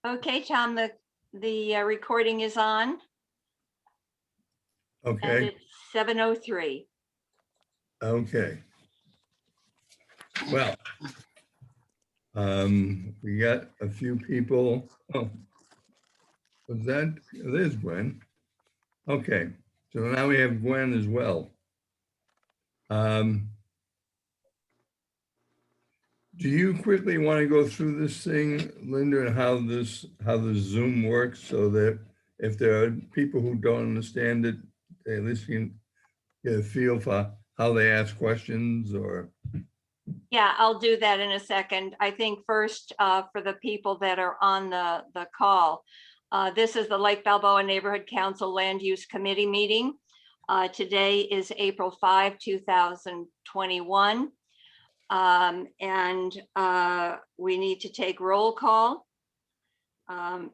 Okay, Tom, the recording is on and Okay, it's 7:03. okay. Well, we got a few people. Oh, was that, there's Gwen. Okay, so now we have Gwen as well. Do you quickly want to go through this thing, Linda, and how the Zoom works so that if there are people who don't understand it, they at least can get a feel for how they ask questions or, Yeah, I'll do that in a second. I think first, for the people that are on the call, this is the Lake Balboa Neighborhood Council Land Use Committee meeting. Today is April 5, 2021. And we need to take roll call.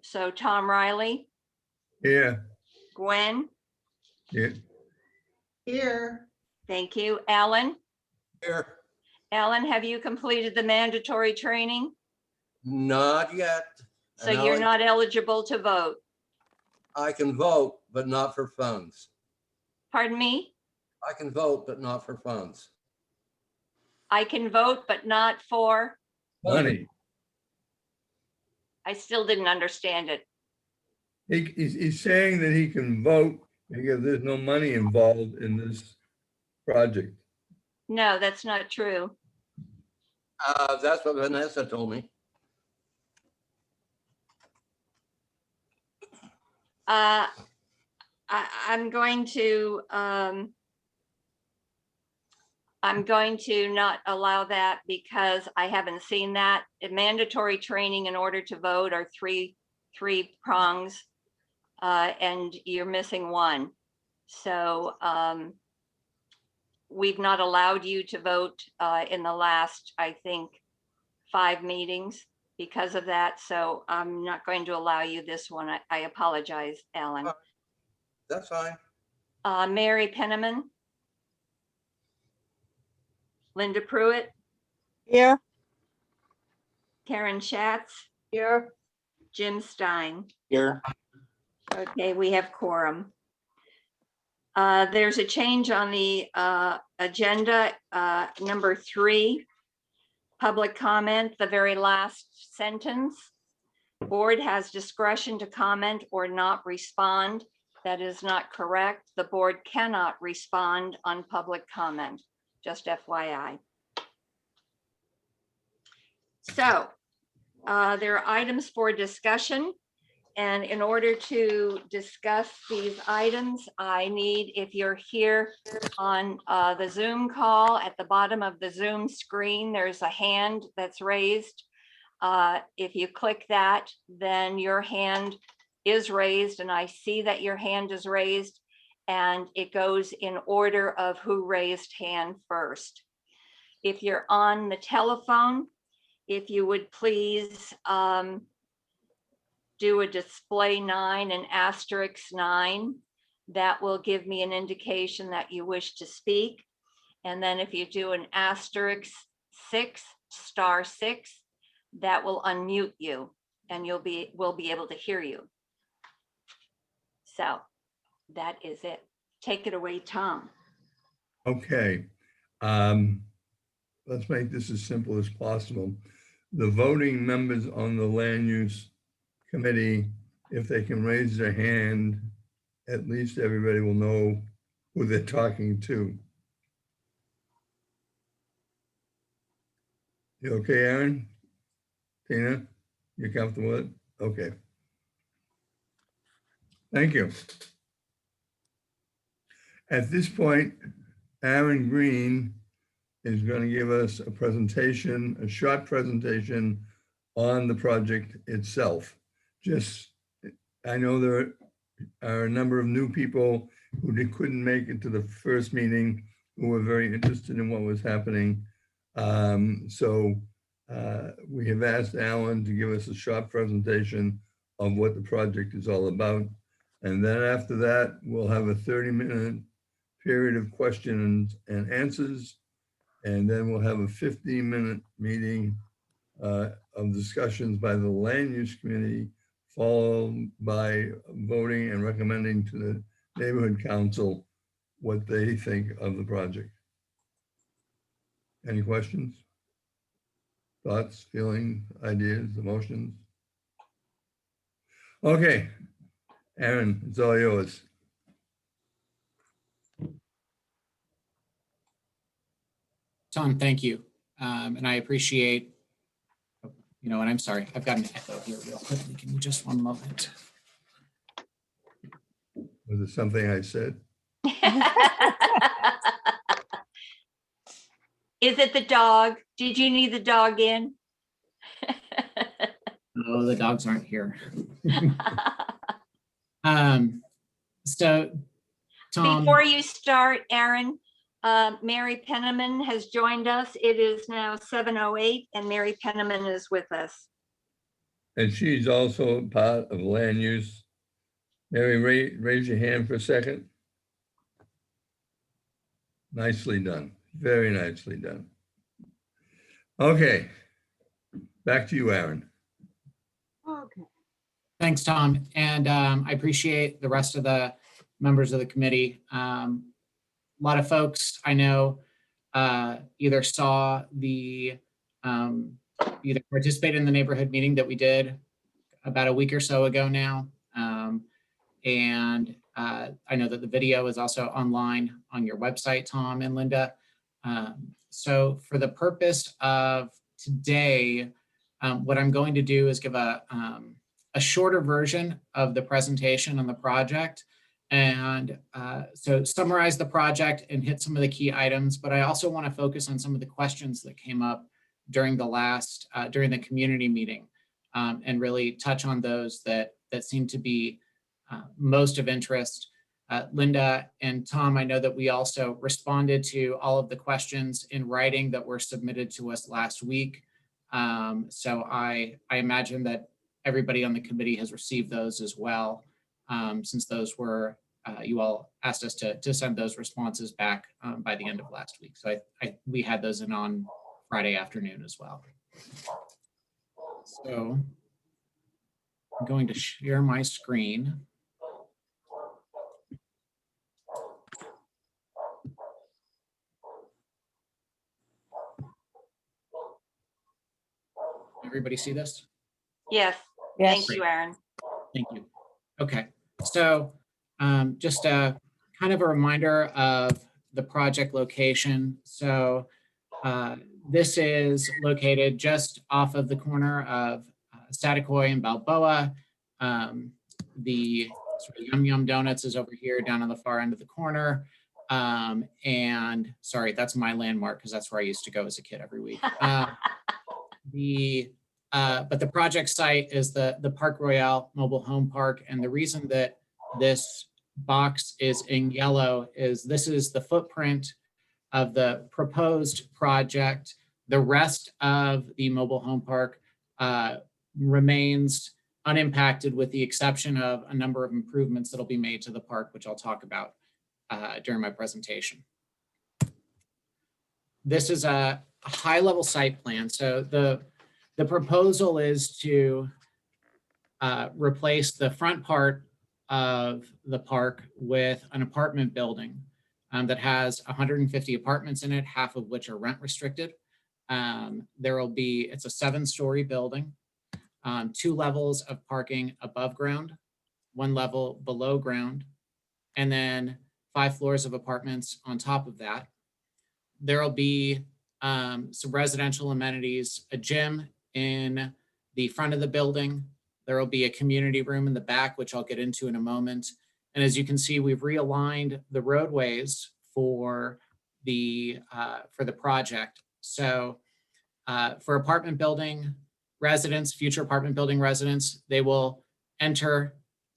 So Tom Riley, yeah, Gwen, yeah. Here. thank you. Alan, Here, Alan, have you completed the mandatory training? not yet. So And you're not eligible to vote. I can vote, but not for funds. Pardon me? I can vote, but not for funds. I can vote, but not for, Money. I still didn't understand it. He's saying that he can vote because there's no money involved in this project. No, that's not true. That's what Vanessa told me. I'm going to not allow that because I haven't seen that. Mandatory training in order to vote are three prongs, and you're missing one. So we've not allowed you to vote in the last, I think, 5 meetings because of that. So I'm not going to allow you this one. I apologize, Alan. That's fine. Mary Penniman. Linda Pruitt, Here. Karen Schatz, Here. Jim Stein. Here. Okay, we have quorum. There's a change on the agenda, number 3, public comment, the very last sentence. Board has discretion to comment or not respond. That is not correct. The board cannot respond on public comment, just FYI. So there are items for discussion. And in order to discuss these items, I need, if you're here on the Zoom call, at the bottom of the Zoom screen, there's a hand that's raised. If you click that, then your hand is raised, and I see that your hand is raised, and it goes in order of who raised hand first. If you're on the telephone, if you would please do a display 9 and *9, that will give me an indication that you wish to speak. And then if you do an *6, *6, that will unmute you and we'll be able to hear you. So that is it. Take it away, Tom. Okay. Let's make this as simple as possible. The voting members on the land use committee, if they can raise their hand, at least everybody will know who they're talking to. You okay, Aaron? Tina, you comfortable with it? Okay. Thank you. At this point, Aaron Green is going to give us a presentation, a short presentation on the project itself. Just, I know there are a number of new people who couldn't make it to the first meeting who were very interested in what was happening. We have asked Alan to give us a short presentation of what the project is all about. And then after that, we'll have a 30-minute period of questions and answers. And then we'll have a 15-minute meeting of discussions by the land use committee followed by voting and recommending to the neighborhood council what they think of the project. Any questions? Thoughts, feelings, ideas, emotions? Okay, Aaron, it's all yours. Tom, thank you. And I appreciate, and I'm sorry, I've got an echo here real quickly. Give me just one moment. Was it something I said? Is it the dog? Did you need the dog in? Oh, the dogs aren't here. So Tom. Before you start, Aaron, Mary Penniman has joined us. It is now 7:08 and Mary Penniman is with us. And she's also part of land use. Mary, raise your hand for a second. Nicely done. Very nicely done. Okay. Back to you, Aaron. Okay. Thanks, Tom. And I appreciate the rest of the members of the committee. A lot of folks I know either saw the, either participated in the neighborhood meeting that we did about a week or so ago now. And I know that the video is also online on your website, Tom and Linda. So for the purpose of today, what I'm going to do is give a shorter version of the presentation on the project. And so summarize the project and hit some of the key items, but I also want to focus on some of the questions that came up during the during the community meeting, and really touch on those that seem to be most of interest. Linda and Tom, I know that we also responded to all of the questions in writing that were submitted to us last week. So I imagine that everybody on the committee has received those as well, since those were, you all asked us to send those responses back by the end of last week. So we had those in on Friday afternoon as well. So I'm going to share my screen. Everybody see this? Yes, Yes. thank you, Aaron. Thank you. Okay, so just a kind of a reminder of the project location. So this is located just off of the corner of Staticoy and Balboa. The sort of Yum Yum Donuts is over here down on the far end of the corner. And sorry, that's my landmark because that's where I used to go as a kid every week. But the project site is the Park Royale Mobile Home Park. And the reason that this box is in yellow is this is the footprint of the proposed project. The rest of the mobile home park remains unimpacted with the exception of a number of improvements that'll be made to the park, which I'll talk about during my presentation. This is a high-level site plan. So the proposal is to replace the front part of the park with an apartment building that has 150 apartments in it, half of which are rent restricted. It's a 7-story building, 2 levels of parking above ground, 1 level below ground, and then 5 floors of apartments on top of that. There'll be some residential amenities, a gym in the front of the building. There will be a community room in the back, which I'll get into in a moment. And as you can see, we've realigned the roadways for the project. So for apartment building residents, future apartment building residents, they will enter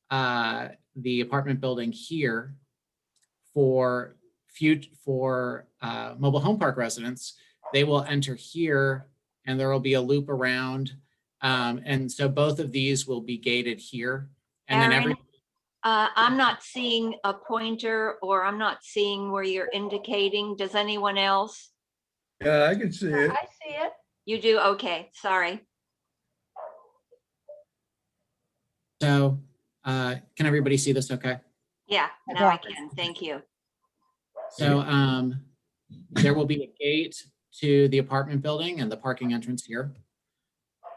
the apartment building here. For mobile home park residents, they will enter here and there will be a loop around. And so both of these will be gated here. And Aaron, then I'm not seeing a pointer or I'm not seeing where you're indicating. Does anyone else? Yeah, I can see it. I see it. You do? Okay, sorry. So can everybody see this okay? Yeah, now I can. Thank you. So there will be a gate to the apartment building and the parking entrance here.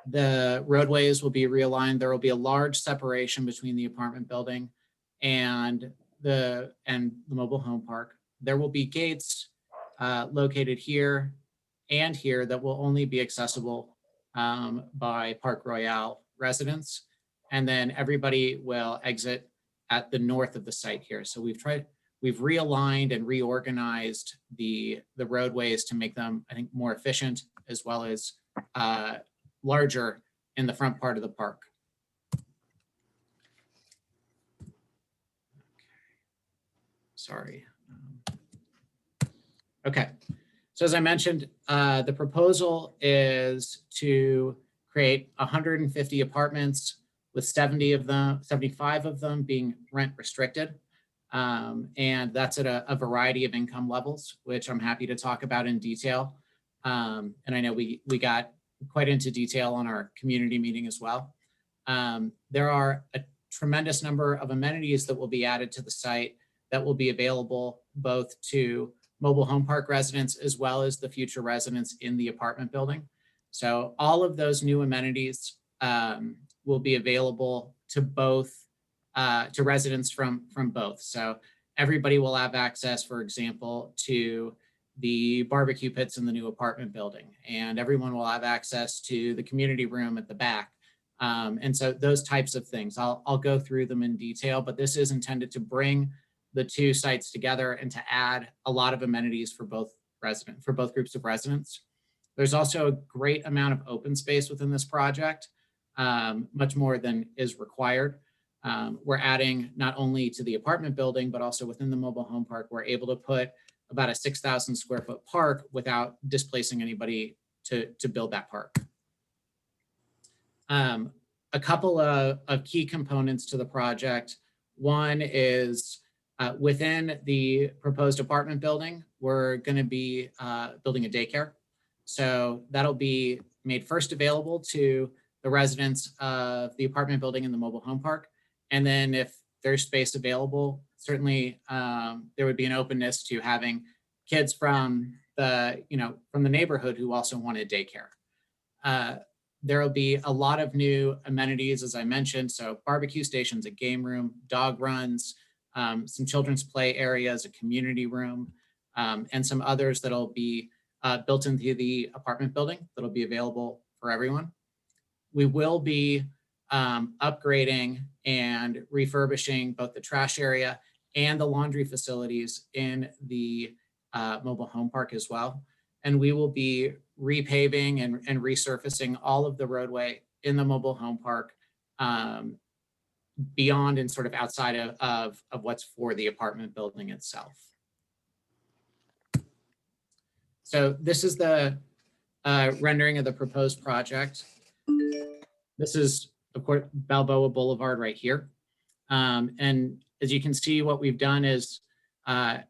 The roadways will be realigned. There will be a large separation between the apartment building and the mobile home park. There will be gates located here and here that will only be accessible by Park Royale residents. And then everybody will exit at the north of the site here. So we've realigned and reorganized the roadways to make them, I think, more efficient, as well as larger in the front part of the park. Sorry. Okay. So as I mentioned, the proposal is to create 150 apartments with 75 of them being rent restricted. And that's at a variety of income levels, which I'm happy to talk about in detail. And I know we got quite into detail on our community meeting as well. There are a tremendous number of amenities that will be added to the site that will be available both to mobile home park residents as well as the future residents in the apartment building. So all of those new amenities will be available to both to residents from both. So everybody will have access, for example, to the barbecue pits in the new apartment building, and everyone will have access to the community room at the back. And so those types of things, I'll go through them in detail, but this is intended to bring the two sites together and to add a lot of amenities for both groups of residents. There's also a great amount of open space within this project, much more than is required. We're adding not only to the apartment building, but also within the mobile home park, we're able to put about a 6,000 square foot park without displacing anybody to build that park. A couple of key components to the project. One is within the proposed apartment building, we're going to be building a daycare. So that'll be made first available to the residents of the apartment building and the mobile home park. And then if there's space available, certainly there would be an openness to having kids from the neighborhood who also wanted daycare. There will be a lot of new amenities, as I mentioned. So barbecue stations, a game room, dog runs, some children's play areas, a community room, and some others that'll be built into the apartment building that'll be available for everyone. We will be upgrading and refurbishing both the trash area and the laundry facilities in the mobile home park as well. And we will be repaving and resurfacing all of the roadway in the mobile home park beyond and sort of outside of what's for the apartment building itself. So this is the rendering of the proposed project. This is, of course, Balboa Boulevard right here. And as you can see, what we've done is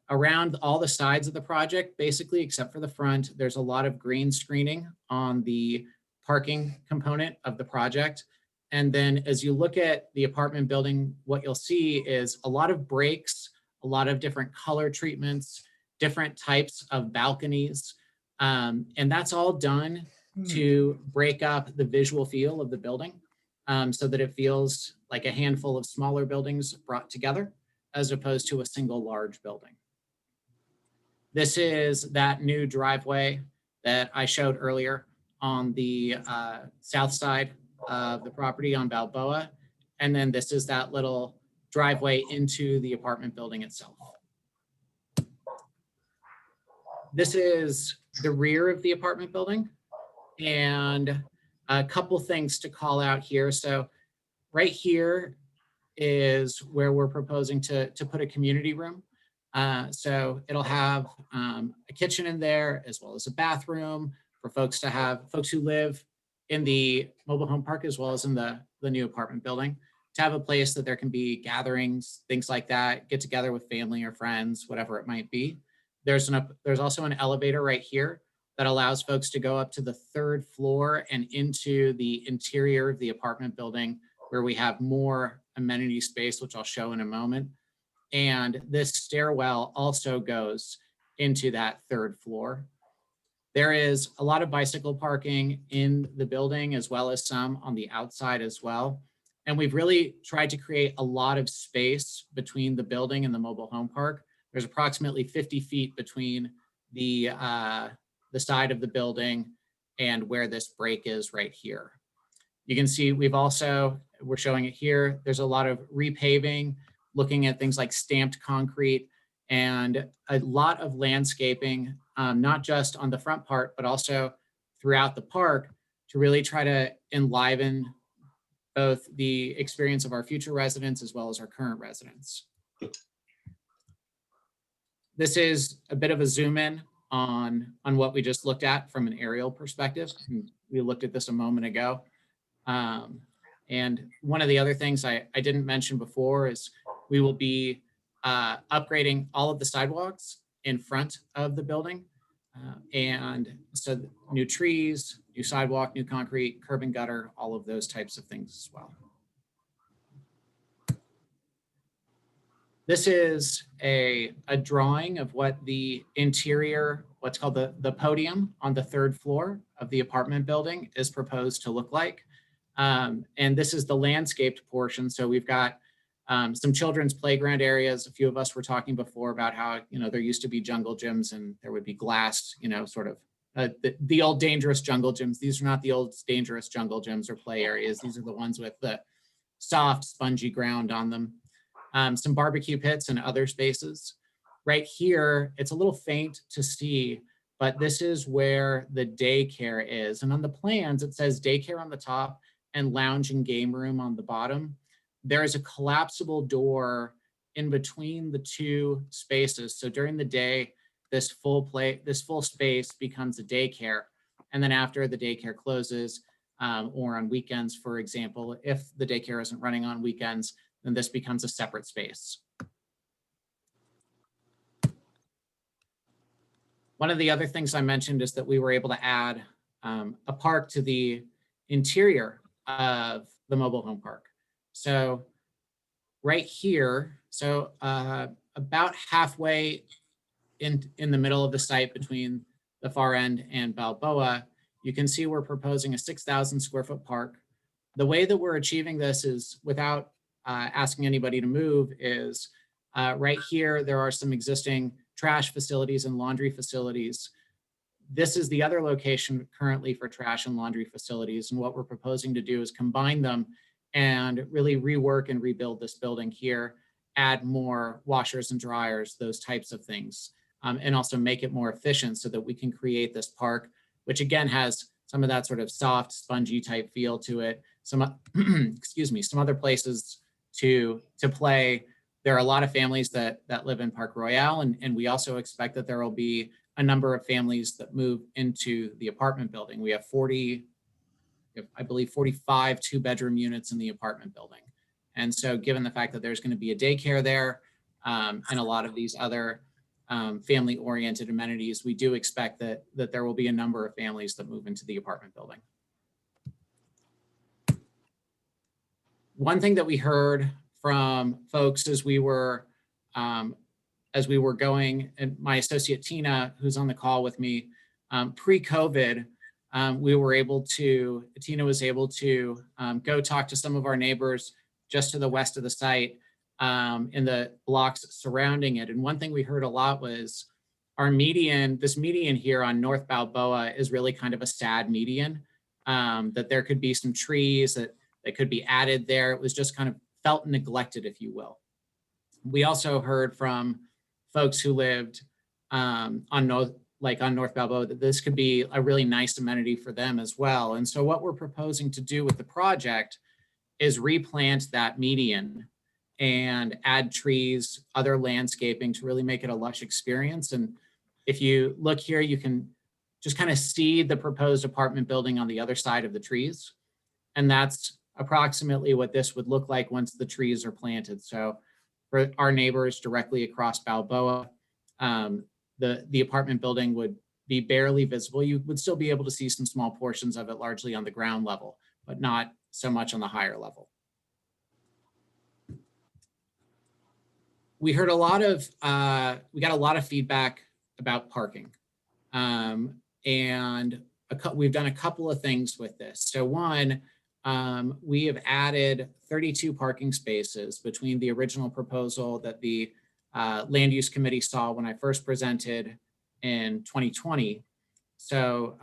around all the sides of the project, basically, except for the front, there's a lot of green screening on the parking component of the project. And then as you look at the apartment building, what you'll see is a lot of breaks, a lot of different color treatments, different types of balconies. And that's all done to break up the visual feel of the building so that it feels like a handful of smaller buildings brought together as opposed to a single large building. This is that new driveway that I showed earlier on the south side of the property on Balboa. And then this is that little driveway into the apartment building itself. This is the rear of the apartment building. And a couple things to call out here. So right here is where we're proposing to put a community room. So it'll have a kitchen in there as well as a bathroom for folks who live in the mobile home park as well as in the new apartment building, to have a place that there can be gatherings, things like that, get together with family or friends, whatever it might be. There's also an elevator right here that allows folks to go up to the third floor and into the interior of the apartment building where we have more amenity space, which I'll show in a moment. And this stairwell also goes into that third floor. There is a lot of bicycle parking in the building, as well as some on the outside as well. And we've really tried to create a lot of space between the building and the mobile home park. There's approximately 50 feet between the side of the building and where this break is right here. You can see we're showing it here. There's a lot of repaving, looking at things like stamped concrete and a lot of landscaping, not just on the front part, but also throughout the park to really try to enliven both the experience of our future residents as well as our current residents. This is a bit of a zoom in on what we just looked at from an aerial perspective. We looked at this a moment ago. And one of the other things I didn't mention before is we will be upgrading all of the sidewalks in front of the building. And so new trees, new sidewalk, new concrete, curb and gutter, all of those types of things as well. This is a drawing of what the interior, what's called the podium on the third floor of the apartment building is proposed to look like. And this is the landscaped portion. So we've got some children's playground areas. A few of us were talking before about how, there used to be jungle gyms and there would be glass, sort of the old dangerous jungle gyms. These are not the old dangerous jungle gyms or play areas. These are the ones with the soft, spongy ground on them. Some barbecue pits and other spaces. Right here, it's a little faint to see, but this is where the daycare is. And on the plans, it says daycare on the top and lounge and game room on the bottom. There is a collapsible door in between the two spaces. So during the day, this full space becomes a daycare. And then after the daycare closes, or on weekends, for example, if the daycare isn't running on weekends, then this becomes a separate space. One of the other things I mentioned is that we were able to add a park to the interior of the mobile home park. So right here, so about halfway in the middle of the site between the far end and Balboa, you can see we're proposing a 6,000 square foot park. The way that we're achieving this is without asking anybody to move is right here, there are some existing trash facilities and laundry facilities. This is the other location currently for trash and laundry facilities. And what we're proposing to do is combine them and really rework and rebuild this building here, add more washers and dryers, those types of things, and also make it more efficient so that we can create this park, which again has some of that sort of soft, spongy type feel to it. Some, excuse me, some other places to play. There are a lot of families that live in Park Royale, and we also expect that there will be a number of families that move into the apartment building. We have 40, I believe 45 two-bedroom units in the apartment building. And so given the fact that there's going to be a daycare there and a lot of these other family-oriented amenities, we do expect that there will be a number of families that move into the apartment building. One thing that we heard from folks as we were going, and my associate Tina, who's on the call with me, pre-COVID, Tina was able to go talk to some of our neighbors just to the west of the site in the blocks surrounding it. And one thing we heard a lot was this median here on North Balboa is really kind of a sad median, that there could be some trees that could be added there. It was just kind of felt neglected, if you will. We also heard from folks who lived on North Balboa that this could be a really nice amenity for them as well. And so what we're proposing to do with the project is replant that median and add trees, other landscaping to really make it a lush experience. And if you look here, you can just kind of see the proposed apartment building on the other side of the trees. And that's approximately what this would look like once the trees are planted. So for our neighbors directly across Balboa, the apartment building would be barely visible. You would still be able to see some small portions of it, largely on the ground level, but not so much on the higher level. we heard a lot of, we got a lot of feedback about parking. And we've done a couple of things with this. So one, we have added 32 parking spaces between the original proposal that the Land Use Committee saw when I first presented in 2020. So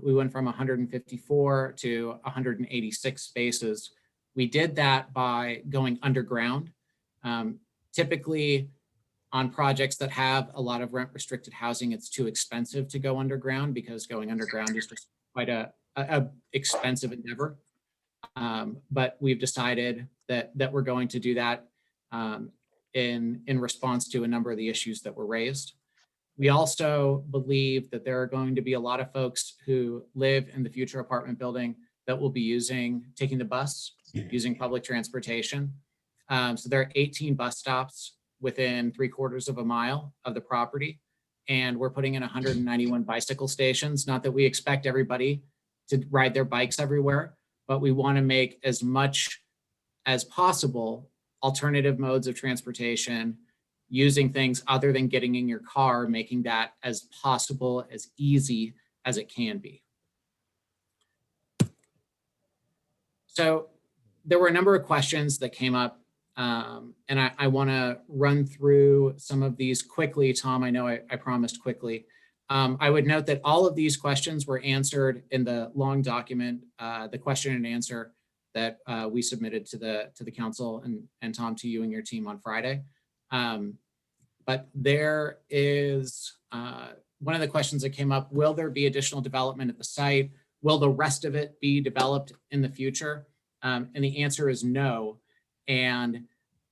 we went from 154 to 186 spaces. We did that by going underground. Typically, on projects that have a lot of rent restricted housing, it's too expensive to go underground because going underground is just quite a expensive endeavor. But we've decided that we're going to do that in response to a number of the issues that were raised. We also believe that there are going to be a lot of folks who live in the future apartment building that will be taking the bus, using public transportation. So there are 18 bus stops within 3/4 of a mile of the property. And we're putting in 191 bicycle stations. Not that we expect everybody to ride their bikes everywhere, but we want to make as much as possible alternative modes of transportation, using things other than getting in your car, making that as possible, as easy as it can be. So there were a number of questions that came up, and I want to run through some of these quickly. Tom, I know I promised quickly. I would note that all of these questions were answered in the long document, the question and answer that we submitted to the council and Tom, to you and your team on Friday. But there is one of the questions that came up: will there be additional development at the site? Will the rest of it be developed in the future? And the answer is no. And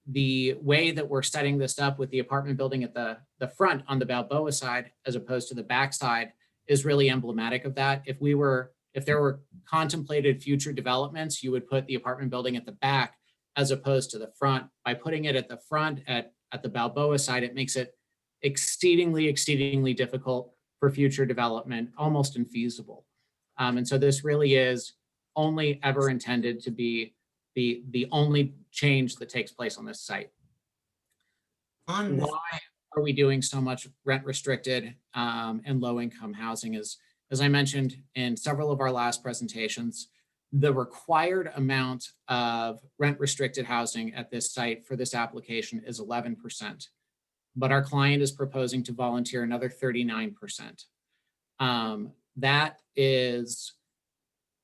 the way that we're setting this up with the apartment building at the front on the Balboa side, as opposed to the back side, is really emblematic of that. If there were contemplated future developments, you would put the apartment building at the back as opposed to the front. By putting it at the front at the Balboa side, it makes it exceedingly difficult for future development, almost infeasible. And so this really is only ever intended to be the only change that takes place on this site. Why are we doing so much rent restricted and low income housing? As I mentioned in several of our last presentations, the required amount of rent restricted housing at this site for this application is 11%, but our client is proposing to volunteer another 39%. That is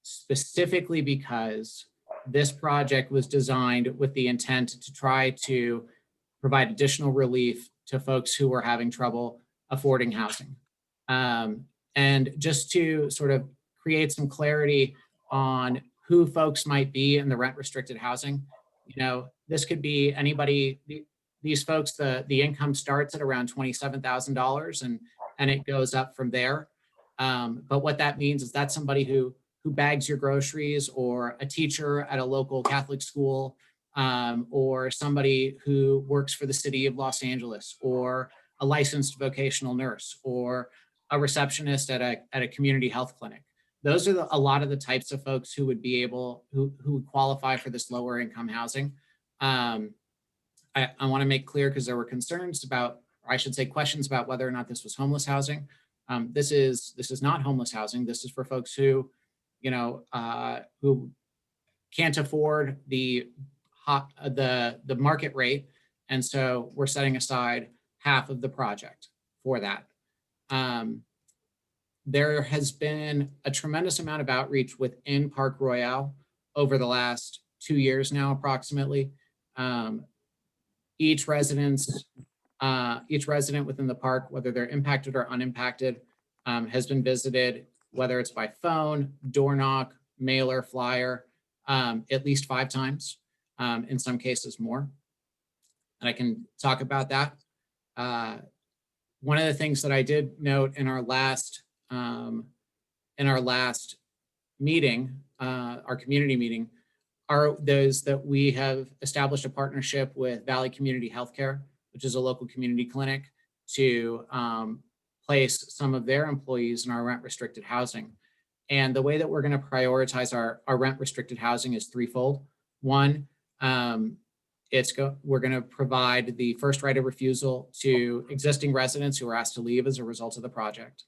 specifically because this project was designed with the intent to try to provide additional relief to folks who were having trouble affording housing. And just to sort of create some clarity on who folks might be in the rent restricted housing, this could be anybody. These folks, the income starts at around $27,000 and it goes up from there. But what that means is that's somebody who bags your groceries, or a teacher at a local Catholic school, or somebody who works for the city of Los Angeles, or a licensed vocational nurse, or a receptionist at a community health clinic. Those are a lot of the types of folks who would be able, who would qualify for this lower income housing. I want to make clear, because there were concerns about, or I should say questions about, whether or not this was homeless housing. This is not homeless housing. This is for folks who who can't afford the market rate. And so we're setting aside half of the project for that. There has been a tremendous amount of outreach within Park Royale over the last 2 years now, approximately. Each resident within the park, whether they're impacted or unimpacted, has been visited, whether it's by phone, door knock, mailer, flyer, at least 5 times, in some cases more. And I can talk about that. One of the things that I did note in our last meeting, our community meeting, are those that we have established a partnership with Valley Community Healthcare, which is a local community clinic, to place some of their employees in our rent restricted housing. And the way that we're going to prioritize our rent restricted housing is threefold. One, we're going to provide the first right of refusal to existing residents who are asked to leave as a result of the project.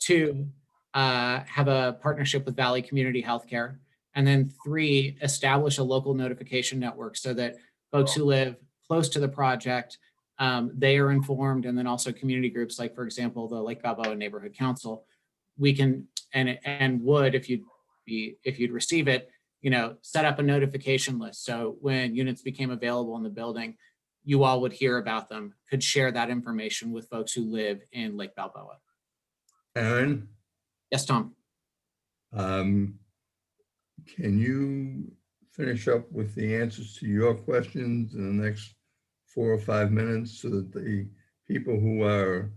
2, have a partnership with Valley Community Healthcare. And then 3, establish a local notification network so that folks who live close to the project, they are informed, and then also community groups like, for example, the Lake Balboa Neighborhood Council, we can, and would, if you'd receive it, set up a notification list. So when units became available in the building, you all would hear about them, could share that information with folks who live in Lake Balboa. Aaron, Yes, Tom. can you finish up with the answers to your questions in the next 4 or 5 minutes so that the people who are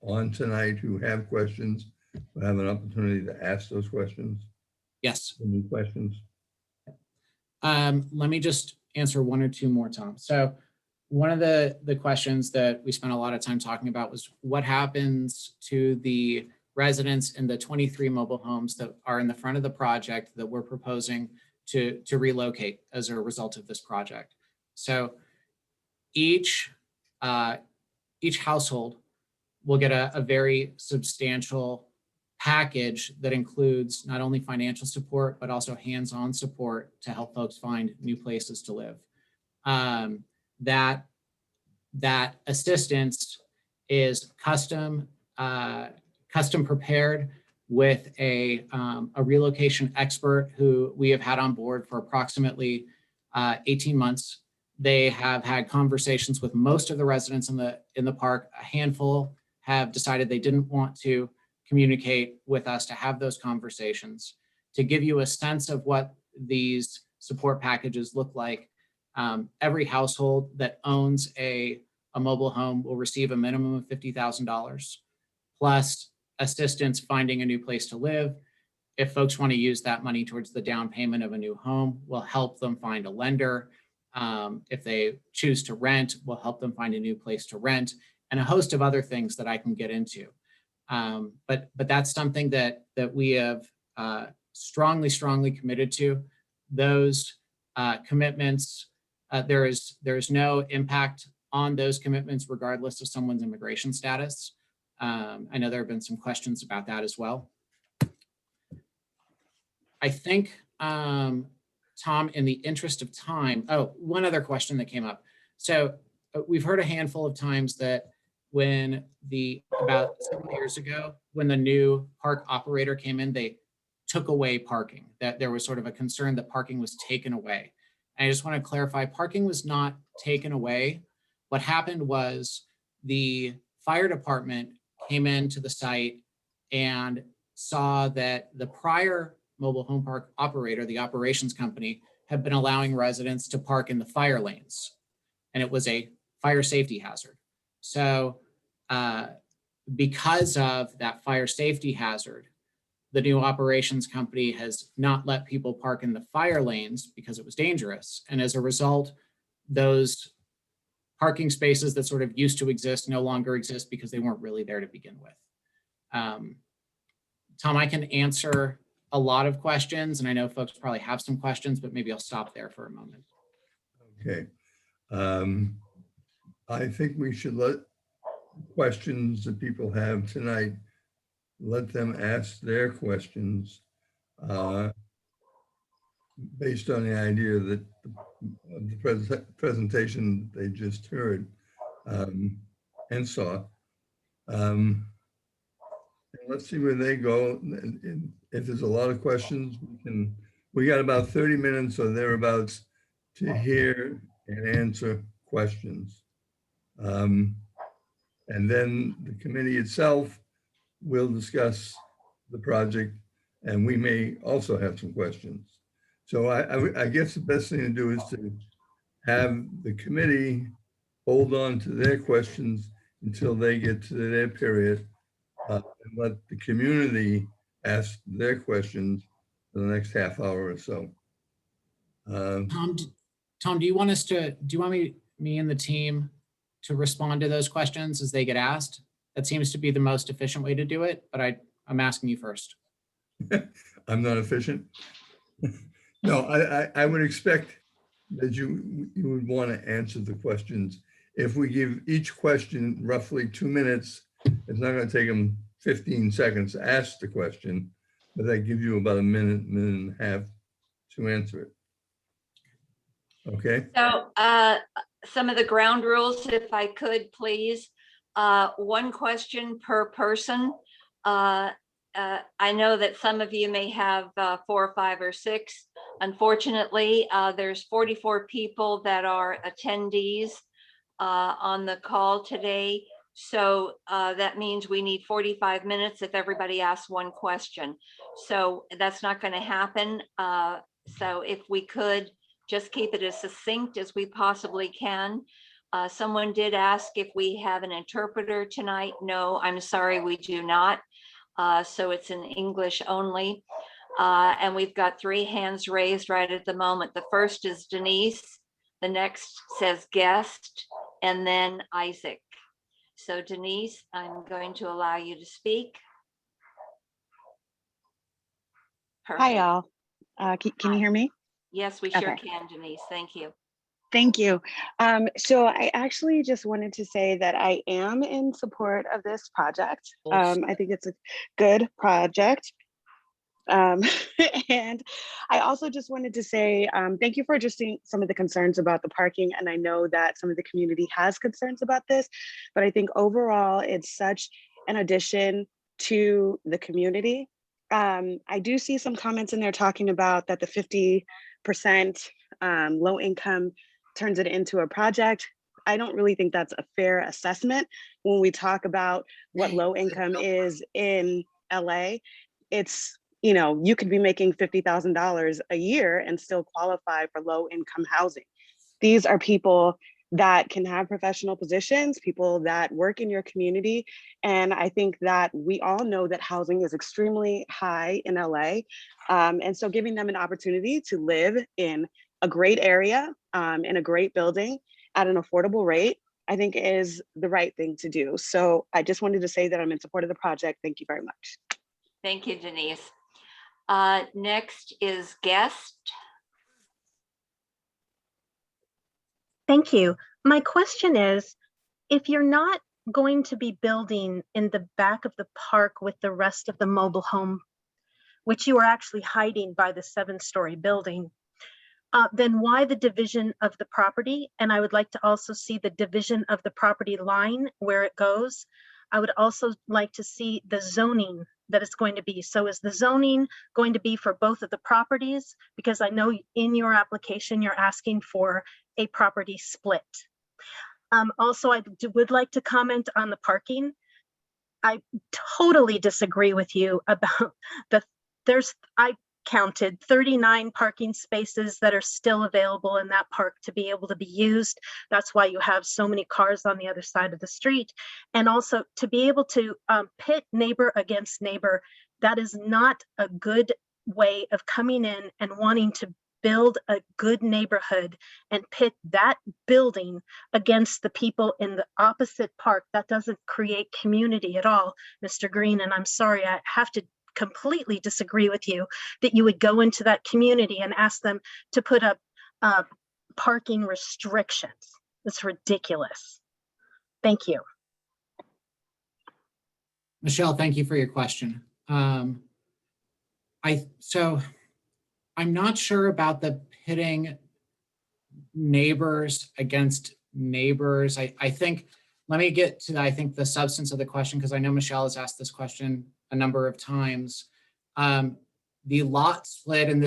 on tonight who have questions will have an opportunity to ask those questions? Yes. Any questions? Let me just answer 1 or 2 more, Tom. So one of the questions that we spent a lot of time talking about was what happens to the residents in the 23 mobile homes that are in the front of the project that we're proposing to relocate as a result of this project. So each household will get a very substantial package that includes not only financial support, but also hands-on support to help folks find new places to live. That assistance is custom prepared with a relocation expert who we have had on board for approximately 18 months. They have had conversations with most of the residents in the park. A handful have decided they didn't want to communicate with us to have those conversations. To give you a sense of what these support packages look like, every household that owns a mobile home will receive a minimum of $50,000 plus assistance finding a new place to live. If folks want to use that money towards the down payment of a new home, we'll help them find a lender. If they choose to rent, we'll help them find a new place to rent, and a host of other things that I can get into. But that's something that we have strongly committed to. Those commitments, there is no impact on those commitments regardless of someone's immigration status. I know there have been some questions about that as well. I think, Tom, in the interest of time, one other question that came up. So we've heard a handful of times that when about several years ago, when the new park operator came in, they took away parking, that there was sort of a concern that parking was taken away. And I just want to clarify, parking was not taken away. What happened was the fire department came into the site and saw that the prior mobile home park operator, the operations company, had been allowing residents to park in the fire lanes, and it was a fire safety hazard. So because of that fire safety hazard, the new operations company has not let people park in the fire lanes because it was dangerous. And as a result, those parking spaces that sort of used to exist no longer exist because they weren't really there to begin with. Tom, I can answer a lot of questions, and I know folks probably have some questions, but maybe I'll stop there for a moment. Okay. I think we should let questions that people have tonight, let them ask their questions based on the idea that the presentation they just heard and saw. And let's see where they go. And if there's a lot of questions, we got about 30 minutes or thereabouts to hear and answer questions. And then the committee itself will discuss the project, and we may also have some questions. So I guess the best thing to do is to have the committee hold on to their questions until they get to their period, and let the community ask their questions for the next half hour or so. Tom, do you want me and the team to respond to those questions as they get asked? That seems to be the most efficient way to do it, but I'm asking you first. I'm not efficient. No, I would expect that you would want to answer the questions. If we give each question roughly 2 minutes, it's not going to take them 15 seconds to ask the question, but that gives you about a minute, minute and a half to answer it. Okay? So some of the ground rules, if I could, please. One question per person. I know that some of you may have 4 or 5 or 6. Unfortunately, there's 44 people that are attendees on the call today. So that means we need 45 minutes if everybody asks one question. So that's not going to happen. So if we could just keep it as succinct as we possibly can. Someone did ask if we have an interpreter tonight. No, I'm sorry, we do not. So it's in English only. And we've got 3 hands raised right at the moment. The first is Denise. The next says guest, and then Isaac. So Denise, I'm going to allow you to speak. Hi, Perfect. y'all. Can you hear me? Yes, we sure Okay. can, Denise. Thank you. Thank you. So I actually just wanted to say that I am in support of this project. I think it's a good project. And I also just wanted to say thank you for addressing some of the concerns about the parking. And I know that some of the community has concerns about this, but I think overall it's such an addition to the community. I do see some comments in there talking about that the 50% low income turns it into a project. I don't really think that's a fair assessment when we talk about what low income is in LA. It's, you know, you could be making $50,000 a year and still qualify for low income housing. These are people that can have professional positions, people that work in your community. And I think that we all know that housing is extremely high in LA. And so giving them an opportunity to live in a great area, in a great building at an affordable rate, I think is the right thing to do. So I just wanted to say that I'm in support of the project. Thank you very much. Thank you, Denise. Next is guest. Thank you. My question is, if you're not going to be building in the back of the park with the rest of the mobile home, which you are actually hiding by the 7-story building, then why the division of the property? And I would like to also see the division of the property line where it goes. I would also like to see the zoning that it's going to be. So is the zoning going to be for both of the properties? Because I know in your application, you're asking for a property split. Also, I would like to comment on the parking. I totally disagree with you about I counted 39 parking spaces that are still available in that park to be able to be used. That's why you have so many cars on the other side of the street. And also to be able to pit neighbor against neighbor, that is not a good way of coming in and wanting to build a good neighborhood and pit that building against the people in the opposite park. That doesn't create community at all, Mr. Green. And I'm sorry, I have to completely disagree with you that you would go into that community and ask them to put up parking restrictions. It's ridiculous. Thank you. Michelle, thank you for your question. I'm not sure about the pitting neighbors against neighbors. I think, let me get to, I think, the substance of the question, because I know Michelle has asked this question a number of times. The lot split, and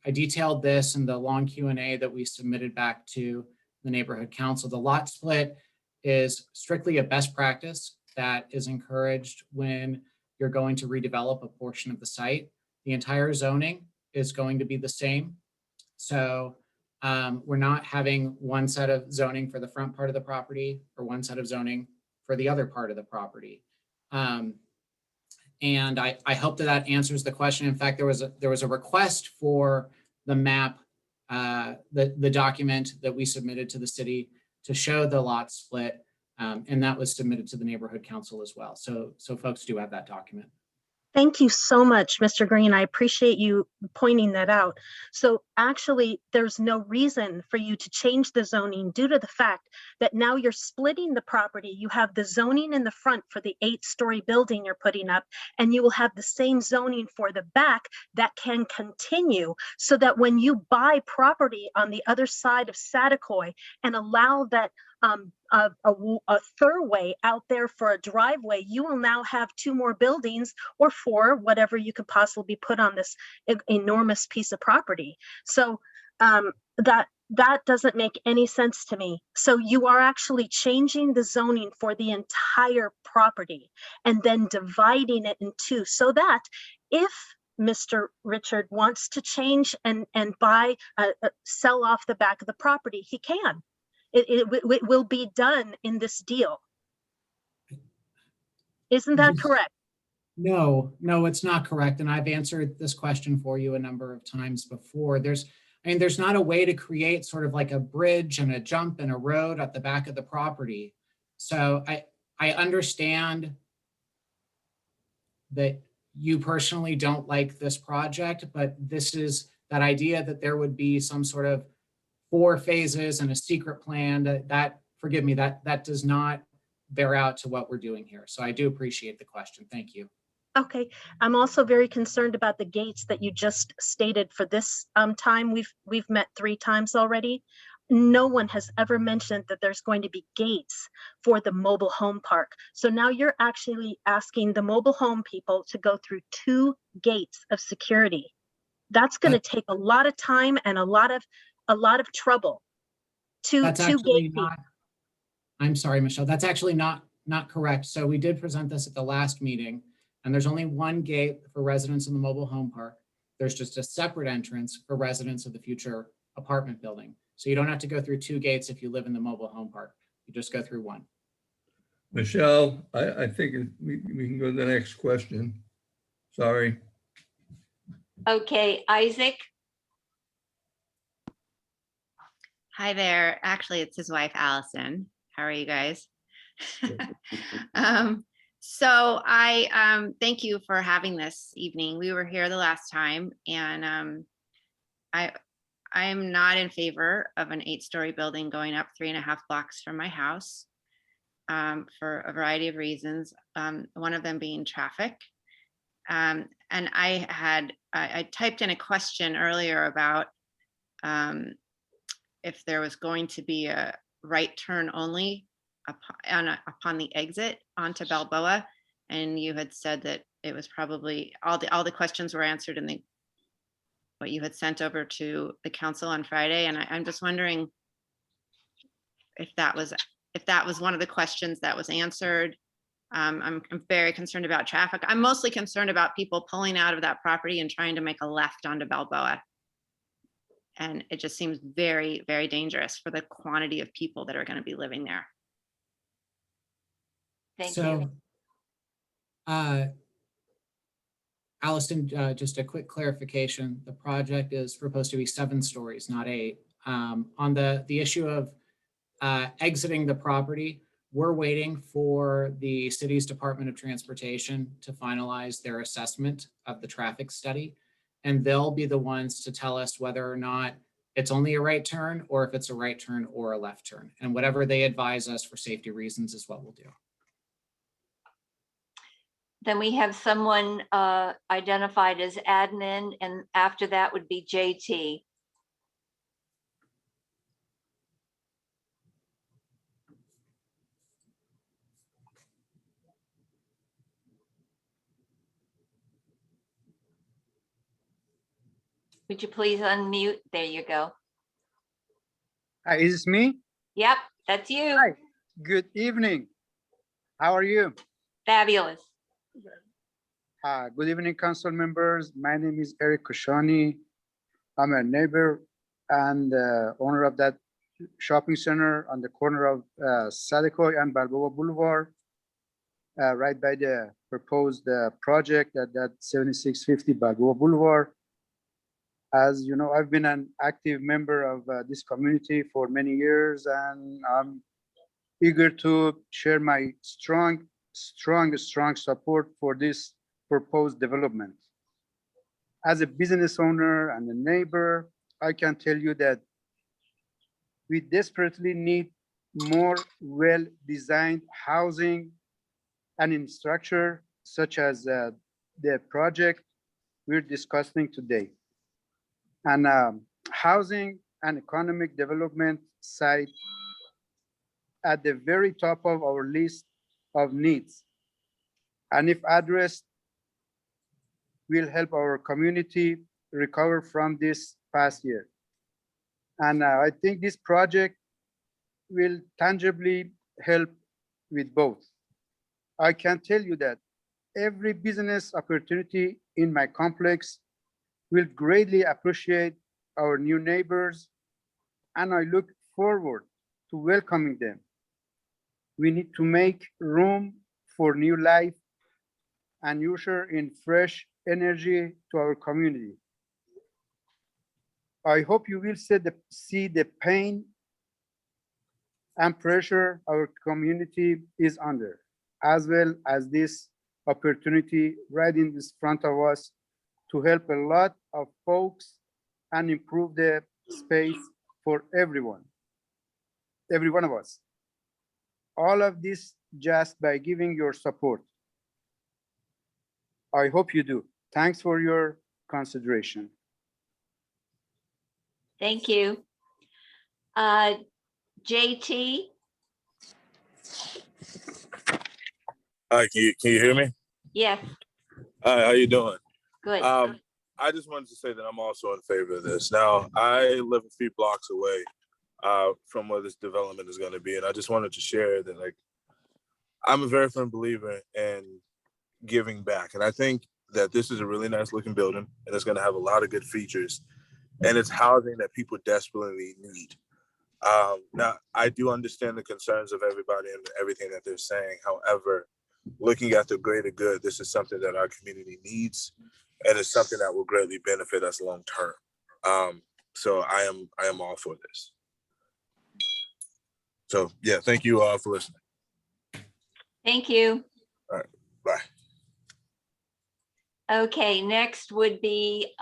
I detailed this in the long Q&A that we submitted back to the neighborhood council. The lot split is strictly a best practice that is encouraged when you're going to redevelop a portion of the site. The entire zoning is going to be the same. So we're not having one set of zoning for the front part of the property or one set of zoning for the other part of the property. And I hope that answers the question. In fact, there was a request for the map, the document that we submitted to the city to show the lot split, and that was submitted to the neighborhood council as well. So folks do have that document. Thank you so much, Mr. Green. I appreciate you pointing that out. So actually, there's no reason for you to change the zoning due to the fact that now you're splitting the property. You have the zoning in the front for the 8-story building you're putting up, and you will have the same zoning for the back that can continue, so that when you buy property on the other side of Saticoy and allow that a thoroughway out there for a driveway, you will now have 2 more buildings, or 4, whatever you could possibly put on this enormous piece of property. So that doesn't make any sense to me. So you are actually changing the zoning for the entire property and then dividing it in 2, so that if Mr. Richard wants to change and buy, sell off the back of the property, he can. It will be done in this deal. Isn't that correct? No, it's not correct. And I've answered this question for you a number of times before. There's not a way to create sort of like a bridge and a jump and a road at the back of the property. So I understand that you personally don't like this project, but this is that idea that there would be some sort of 4 phases and a secret plan that forgive me, that does not bear out to what we're doing here. So I do appreciate the question. Thank you. Okay, I'm also very concerned about the gates that you just stated for this time. We've met 3 times already. No one has ever mentioned that there's going to be gates for the mobile home park. So now you're actually asking the mobile home people to go through 2 gates of security. That's going to take a lot of time and a lot of trouble. That's actually not, I'm sorry, Michelle, that's actually not correct. So we did present this at the last meeting, and there's only 1 gate for residents in the mobile home park. There's just a separate entrance for residents of the future apartment building. So you don't have to go through 2 gates if you live in the mobile home park. You just go through 1. Michelle, I think we can go to the next question. Sorry. Okay, Isaac. Hi there. Actually, it's his wife, Allison. How are you guys? So I thank you for having this evening. We were here the last time, and I am not in favor of an 8-story building going up 3.5 blocks from my house for a variety of reasons. One of them being traffic. And I typed in a question earlier about if there was going to be a right turn only upon the exit onto Balboa, and you had said that it was probably all the questions were answered in what you had sent over to the council on Friday, and I'm just wondering if that was one of the questions that was answered. I'm very concerned about traffic. I'm mostly concerned about people pulling out of that property and trying to make a left onto Balboa. And it just seems very, very dangerous for the quantity of people that are going to be living there. Thank you. Allison, just a quick clarification. The project is proposed to be 7 stories, not 8. On the issue of exiting the property, we're waiting for the city's Department of Transportation to finalize their assessment of the traffic study. And they'll be the ones to tell us whether or not it's only a right turn or if it's a right turn or a left turn. And whatever they advise us for safety reasons is what we'll do. Then we have someone identified as admin, and after that would be JT. Would you please unmute? There you go. Hi, is this me? Yep, that's you. Hi, good evening. How are you? Fabulous. Good evening, council members. My name is Eric Kosciani. I'm a neighbor and owner of that shopping center on the corner of Saticoy and Balboa Boulevard, right by the proposed project at that 7650 Balboa Boulevard. As you know, I've been an active member of this community for many years, and I'm eager to share my strong support for this proposed development. As a business owner and a neighbor, I can tell you that we desperately need more well-designed housing and infrastructure, such as the project we're discussing today. And housing and economic development site at the very top of our list of needs. And if addressed, will help our community recover from this past year. And I think this project will tangibly help with both. I can tell you that every business opportunity in my complex will greatly appreciate our new neighbors, and I look forward to welcoming them. We need to make room for new life and usher in fresh energy to our community. I hope you will see the pain and pressure our community is under, as well as this opportunity right in this front of us to help a lot of folks and improve the space for every one of us. All of this just by giving your support. I hope you do. Thanks for your consideration. Thank you. JT? Hi, can you hear me? Yes, Hi, how you doing? good. I just wanted to say that I'm also in favor of this. Now, I live a few blocks away from where this development is going to be, and I just wanted to share that, like, I'm a very firm believer in giving back, and I think that this is a really nice looking building, and it's going to have a lot of good features, and it's housing that people desperately need. Now, I do understand the concerns of everybody and everything that they're saying. However, looking at the greater good, this is something that our community needs, and it's something that will greatly benefit us long term. So I am all for this. So yeah, thank you all for listening. Thank you. All right, bye. Okay, next would be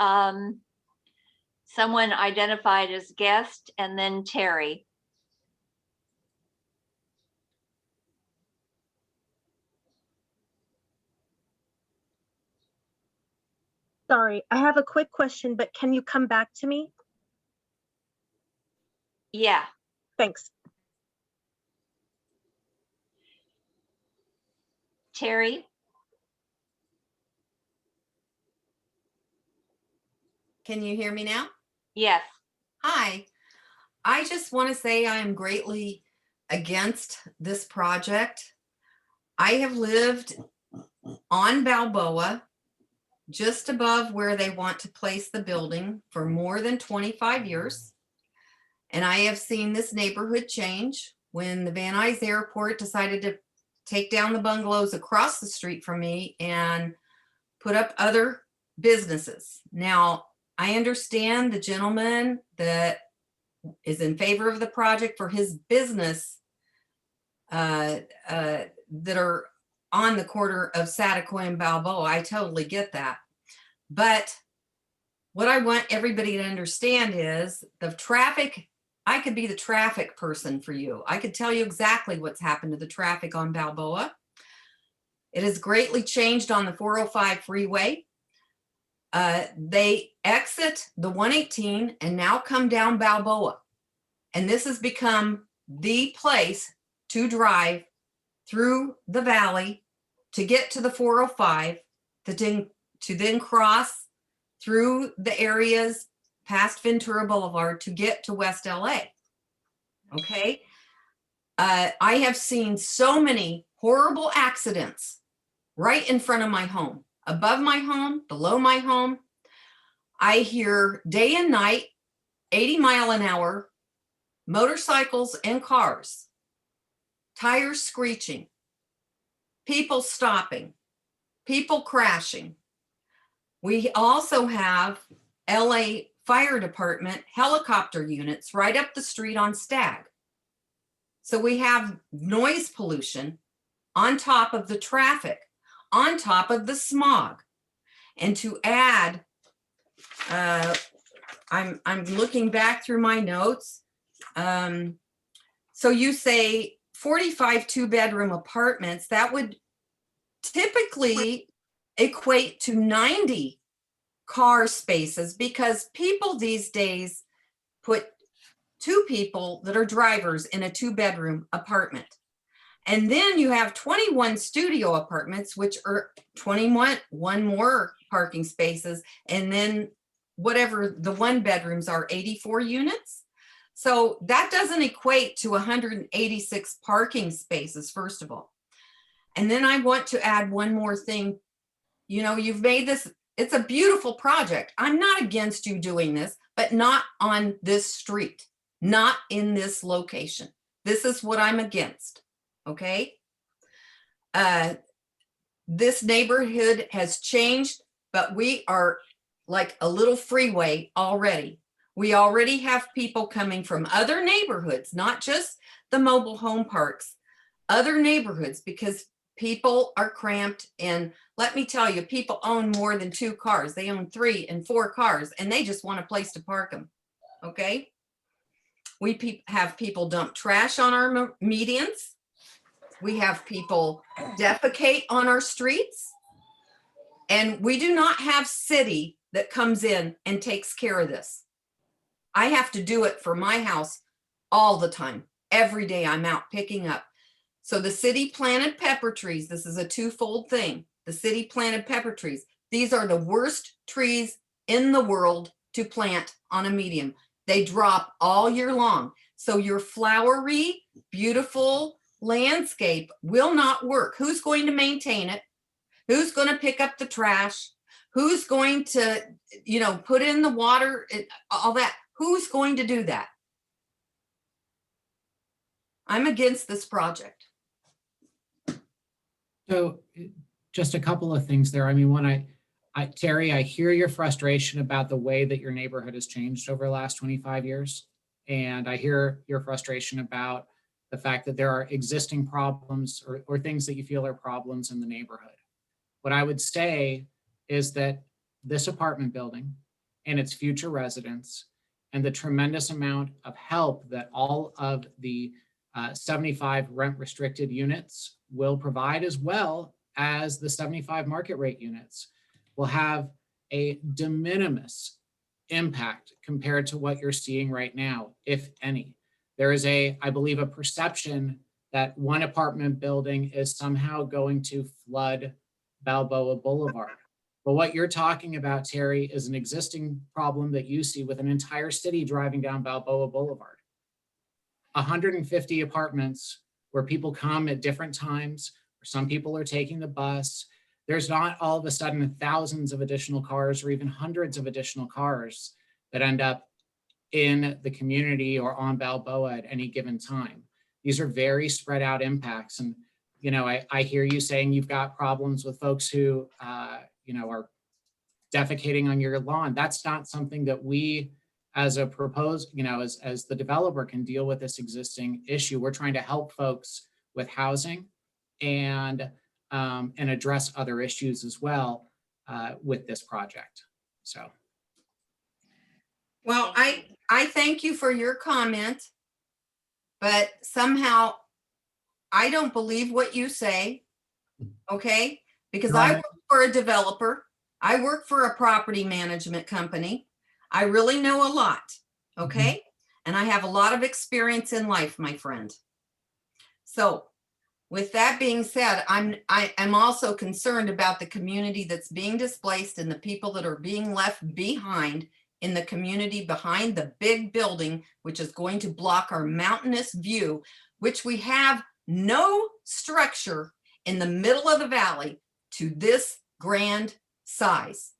someone identified as guest, and then Terry. Sorry, I have a quick question, but can you come back to me? Yeah, Thanks. Terry? Can you hear me now? Yes. Hi. I just want to say I am greatly against this project. I have lived on Balboa, just above where they want to place the building, for more than 25 years. And I have seen this neighborhood change when the Van Nuys Airport decided to take down the bungalows across the street from me and put up other businesses. Now, I understand the gentleman that is in favor of the project for his business that are on the corner of Saticoy and Balboa. I totally get that. But what I want everybody to understand is the traffic. I could be the traffic person for you. I could tell you exactly what's happened to the traffic on Balboa. It has greatly changed on the 405 freeway. They exit the 118 and now come down Balboa. And this has become the place to drive through the valley to get to the 405, to then cross through the areas past Ventura Boulevard to get to West LA. Okay. I have seen so many horrible accidents right in front of my home, above my home, below my home. I hear day and night, 80-mile-an-hour motorcycles and cars, tires screeching, people stopping, people crashing. We also have LA Fire Department helicopter units right up the street on Stag. So we have noise pollution on top of the traffic on top of the smog. And to add, I'm looking back through my notes. So you say 45 two-bedroom apartments, that would typically equate to 90 car spaces, because people these days put 2 people that are drivers in a 2-bedroom apartment. And then you have 21 studio apartments, which are 21 more parking spaces. And then whatever the 1-bedrooms are, 84 units. So that doesn't equate to 186 parking spaces, first of all. And then I want to add one more thing. You know, you've made this, it's a beautiful project. I'm not against you doing this, but not on this street, not in this location. This is what I'm against. Okay. This neighborhood has changed, but we are like a little freeway already. We already have people coming from other neighborhoods, not just the mobile home parks, other neighborhoods, because people are cramped. And let me tell you, people own more than 2 cars. They own 3 and 4 cars, and they just want a place to park them. Okay. We have people dump trash on our medians. We have people defecate on our streets, and we do not have city that comes in and takes care of this. I have to do it for my house all the time. Every day I'm out picking up. So the city planted pepper trees. This is a twofold thing. The city planted pepper trees. These are the worst trees in the world to plant on a median. They drop all year long. So your flowery, beautiful landscape will not work. Who's going to maintain it? Who's going to pick up the trash? Who's going to, you know, put in the water, all that? Who's going to do that? I'm against this project. So just a couple of things there. I mean, when Terry, I hear your frustration about the way that your neighborhood has changed over the last 25 years. And I hear your frustration about the fact that there are existing problems or things that you feel are problems in the neighborhood. What I would say is that this apartment building and its future residents and the tremendous amount of help that all of the 75 rent restricted units will provide, as well as the 75 market rate units, will have a de minimis impact compared to what you're seeing right now, if any. There is I believe, a perception that one apartment building is somehow going to flood Balboa Boulevard. But what you're talking about, Terry, is an existing problem that you see with an entire city driving down Balboa Boulevard. 150 apartments where people come at different times, or some people are taking the bus. There's not all of a sudden thousands of additional cars or even hundreds of additional cars that end up in the community or on Balboa at any given time. These are very spread out impacts. And, you know, I hear you saying you've got problems with folks who, you know, are defecating on your lawn. That's not something that we as a proposed, you know, as the developer can deal with this existing issue. We're trying to help folks with housing and address other issues as well with this project. So. Well, I thank you for your comment, but somehow I don't believe what you say, okay? Because I work for a developer. I work for a property management company. I really know a lot, okay? And I have a lot of experience in life, my friend. So with that being said, I am also concerned about the community that's being displaced and the people that are being left behind in the community behind the big building, which is going to block our mountainous view, which we have no structure in the middle of the valley to this grand size.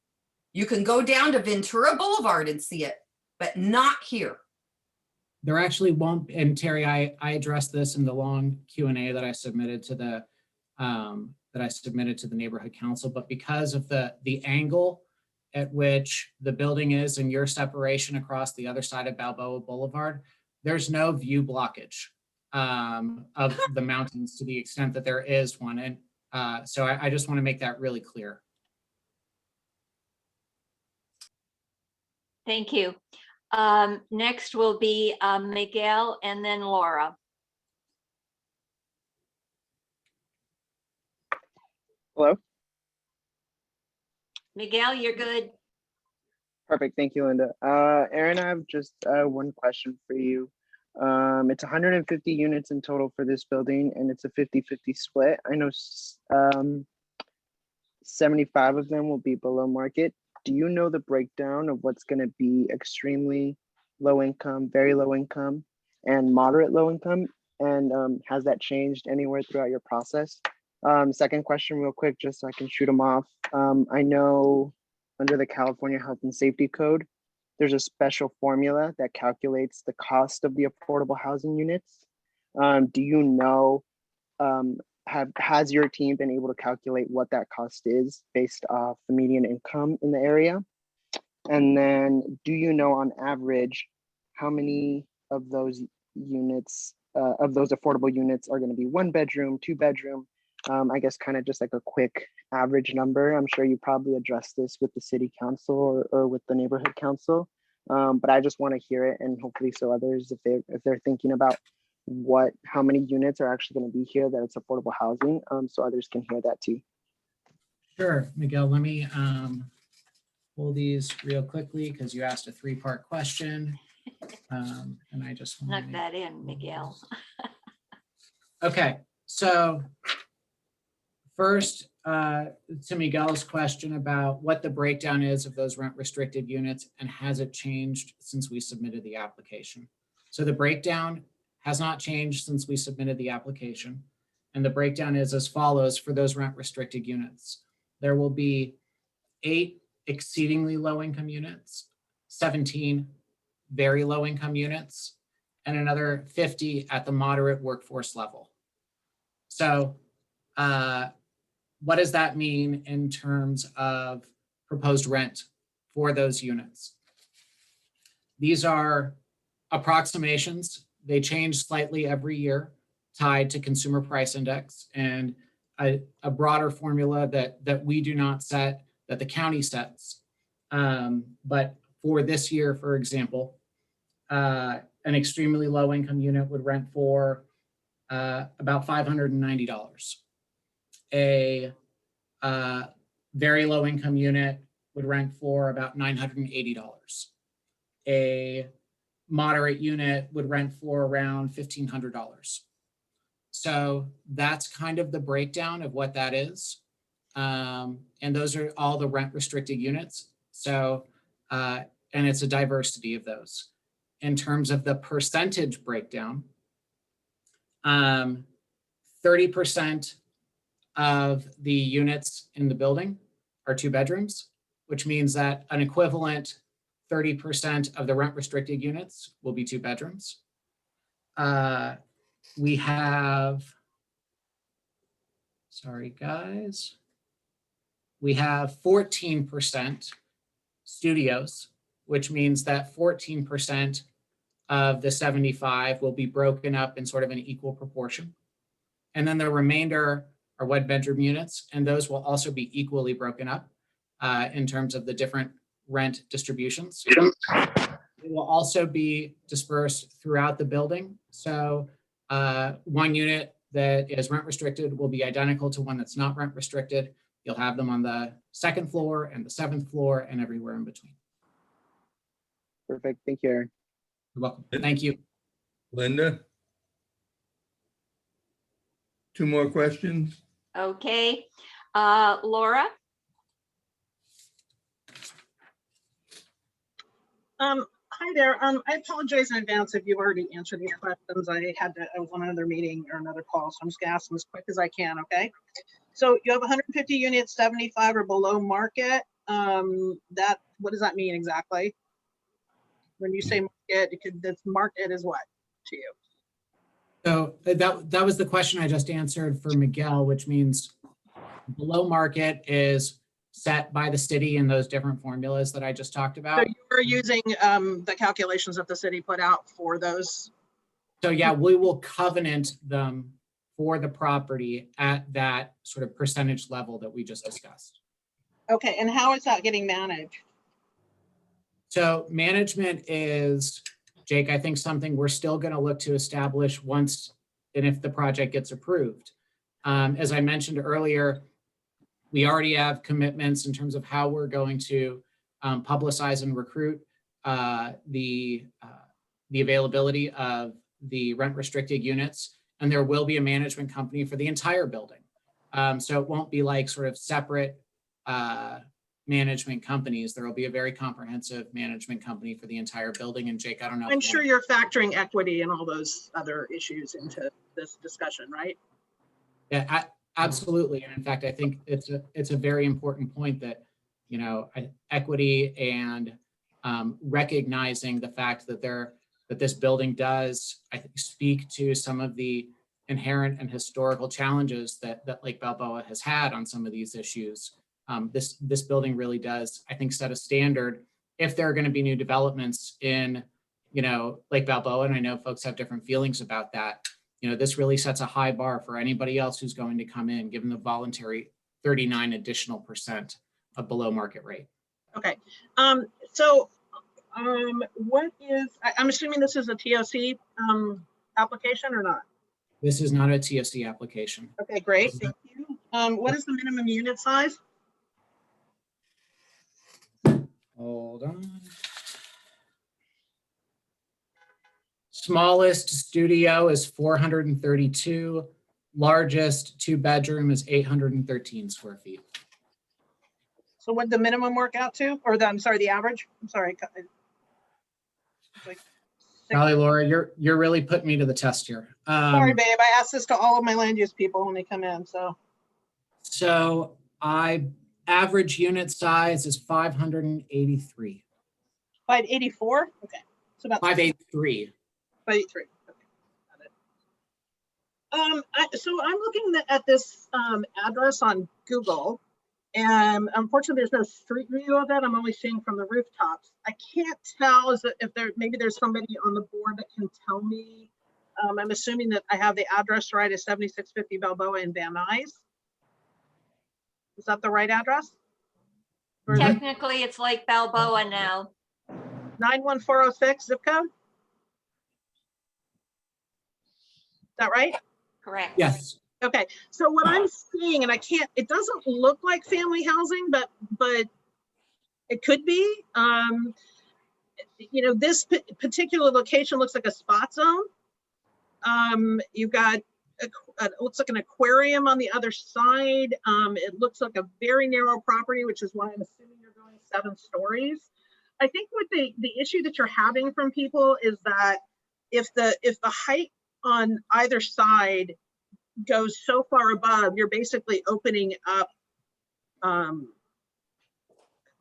You can go down to Ventura Boulevard and see it, but not here. There actually won't, and Terry, I addressed this in the long Q&A that I submitted to the neighborhood council, but because of the angle at which the building is and your separation across the other side of Balboa Boulevard, there's no view blockage of the mountains to the extent that there is one. And So I just want to make that really clear. Thank you. Next will be Miguel and then Laura. Hello? Miguel, you're good. Perfect. Thank you, Linda. Aaron, I have just one question for you. It's 150 units in total for this building, and it's a 50-50 split. I know 75 of them will be below market. Do you know the breakdown of what's going to be extremely low income, very low income, and moderate low income? And has that changed anywhere throughout your process? Second question real quick, just so I can shoot them off. I know under the California Health and Safety Code, there's a special formula that calculates the cost of the affordable housing units. Do you know, has your team been able to calculate what that cost is based off the median income in the area? And then do you know on average how many of those units, of those affordable units are going to be 1 bedroom, 2 bedroom? I guess kind of just like a quick average number. I'm sure you probably addressed this with the city council or with the neighborhood council, but I just want to hear it, and hopefully so others, if they're thinking about how many units are actually going to be here, that it's affordable housing, so others can hear that too. Sure, Miguel, let me pull these real quickly because you asked a 3-part question. And I just want Knock that in, Miguel. Okay, so first, to Miguel's question about what the breakdown is of those rent restricted units and has it changed since we submitted the application. So the breakdown has not changed since we submitted the application. And the breakdown is as follows for those rent restricted units. There will be 8 exceedingly low income units, 17 very low income units, and another 50 at the moderate workforce level. So what does that mean in terms of proposed rent for those units? These are approximations. They change slightly every year, tied to consumer price index and a broader formula that we do not set, that the county sets. But for this year, for example, an extremely low income unit would rent for about $590. A very low income unit would rent for about $980. A moderate unit would rent for around $1,500. So that's kind of the breakdown of what that is. And those are all the rent restricted units. So, and it's a diversity of those. In terms of the percentage breakdown, 30% of the units in the building are 2 bedrooms, which means that an equivalent 30% of the rent restricted units will be 2 bedrooms. We have, sorry guys, we have 14% studios, which means that 14% of the 75 will be broken up in sort of an equal proportion. And then the remainder are 1 bedroom units, and those will also be equally broken up in terms of the different rent distributions. It will also be dispersed throughout the building. So 1 unit that is rent restricted will be identical to one that's not rent restricted. You'll have them on the 2nd floor and the 7th floor and everywhere in between. Perfect. Thank you, Aaron. You're welcome. Thank you. Linda? 2 more questions? Okay. Laura? Hi there. I apologize in advance if you've already answered these questions. I was on another meeting or another call, so I'm just gonna ask them as quick as I can, okay? So you have 150 units, 75 are below market. What does that mean exactly? When you say market, this market is what to you? So that was the question I just answered for Miguel, which means below market is set by the city in those different formulas that I just talked about. So you were using the calculations that the city put out for those? So yeah, we will covenant them for the property at that sort of percentage level that we just discussed. Okay, and how is that getting managed? So management is, Jake, I think something we're still going to look to establish once and if the project gets approved. As I mentioned earlier, we already have commitments in terms of how we're going to publicize and recruit the availability of the rent restricted units, and there will be a management company for the entire building. So it won't be like sort of separate management companies. There will be a very comprehensive management company for the entire building. And Jake, I don't know. I'm sure you're factoring equity and all those other issues into this discussion, right? Yeah, absolutely. And in fact, I think it's a very important point that, you know, equity and recognizing the fact that this building does, I think, speak to some of the inherent and historical challenges that Lake Balboa has had on some of these issues. This building really does, I think, set a standard if there are going to be new developments in, you know, Lake Balboa. And I know folks have different feelings about that. You know, this really sets a high bar for anybody else who's going to come in, given the voluntary 39% additional of below market rate. Okay. What is, I'm assuming this is a TOC application or not? This is not a TOC application. Okay, great. Thank you. What is the minimum unit size? Hold on. Smallest studio is 432. Largest 2-bedroom is 813 square feet. So what the minimum work out to, or the, I'm sorry, the average? I'm sorry. Like Golly, Laura, you're really putting me to the test here. Sorry, babe. I asked this to all of my land use people when they come in. So average unit size is 583. 584. Okay, so about 583. 583. Okay, got it. So I'm looking at this address on Google, and unfortunately, there's no street view of that. I'm only seeing from the rooftops. I can't tell if maybe there's somebody on the board that can tell me. I'm assuming that I have the address right as 7650 Balboa in Van Nuys. Is that the right address? Technically, it's Lake Balboa now. 91406 zip code? Is that right? Correct. Yes. Okay, so what I'm seeing, and it doesn't look like family housing, but it could be. You know, this particular location looks like a spot zone. You've got it looks like an aquarium on the other side. It looks like a very narrow property, which is why I'm assuming you're going 7 stories. I think what the issue that you're having from people is that if the height on either side goes so far above, you're basically opening up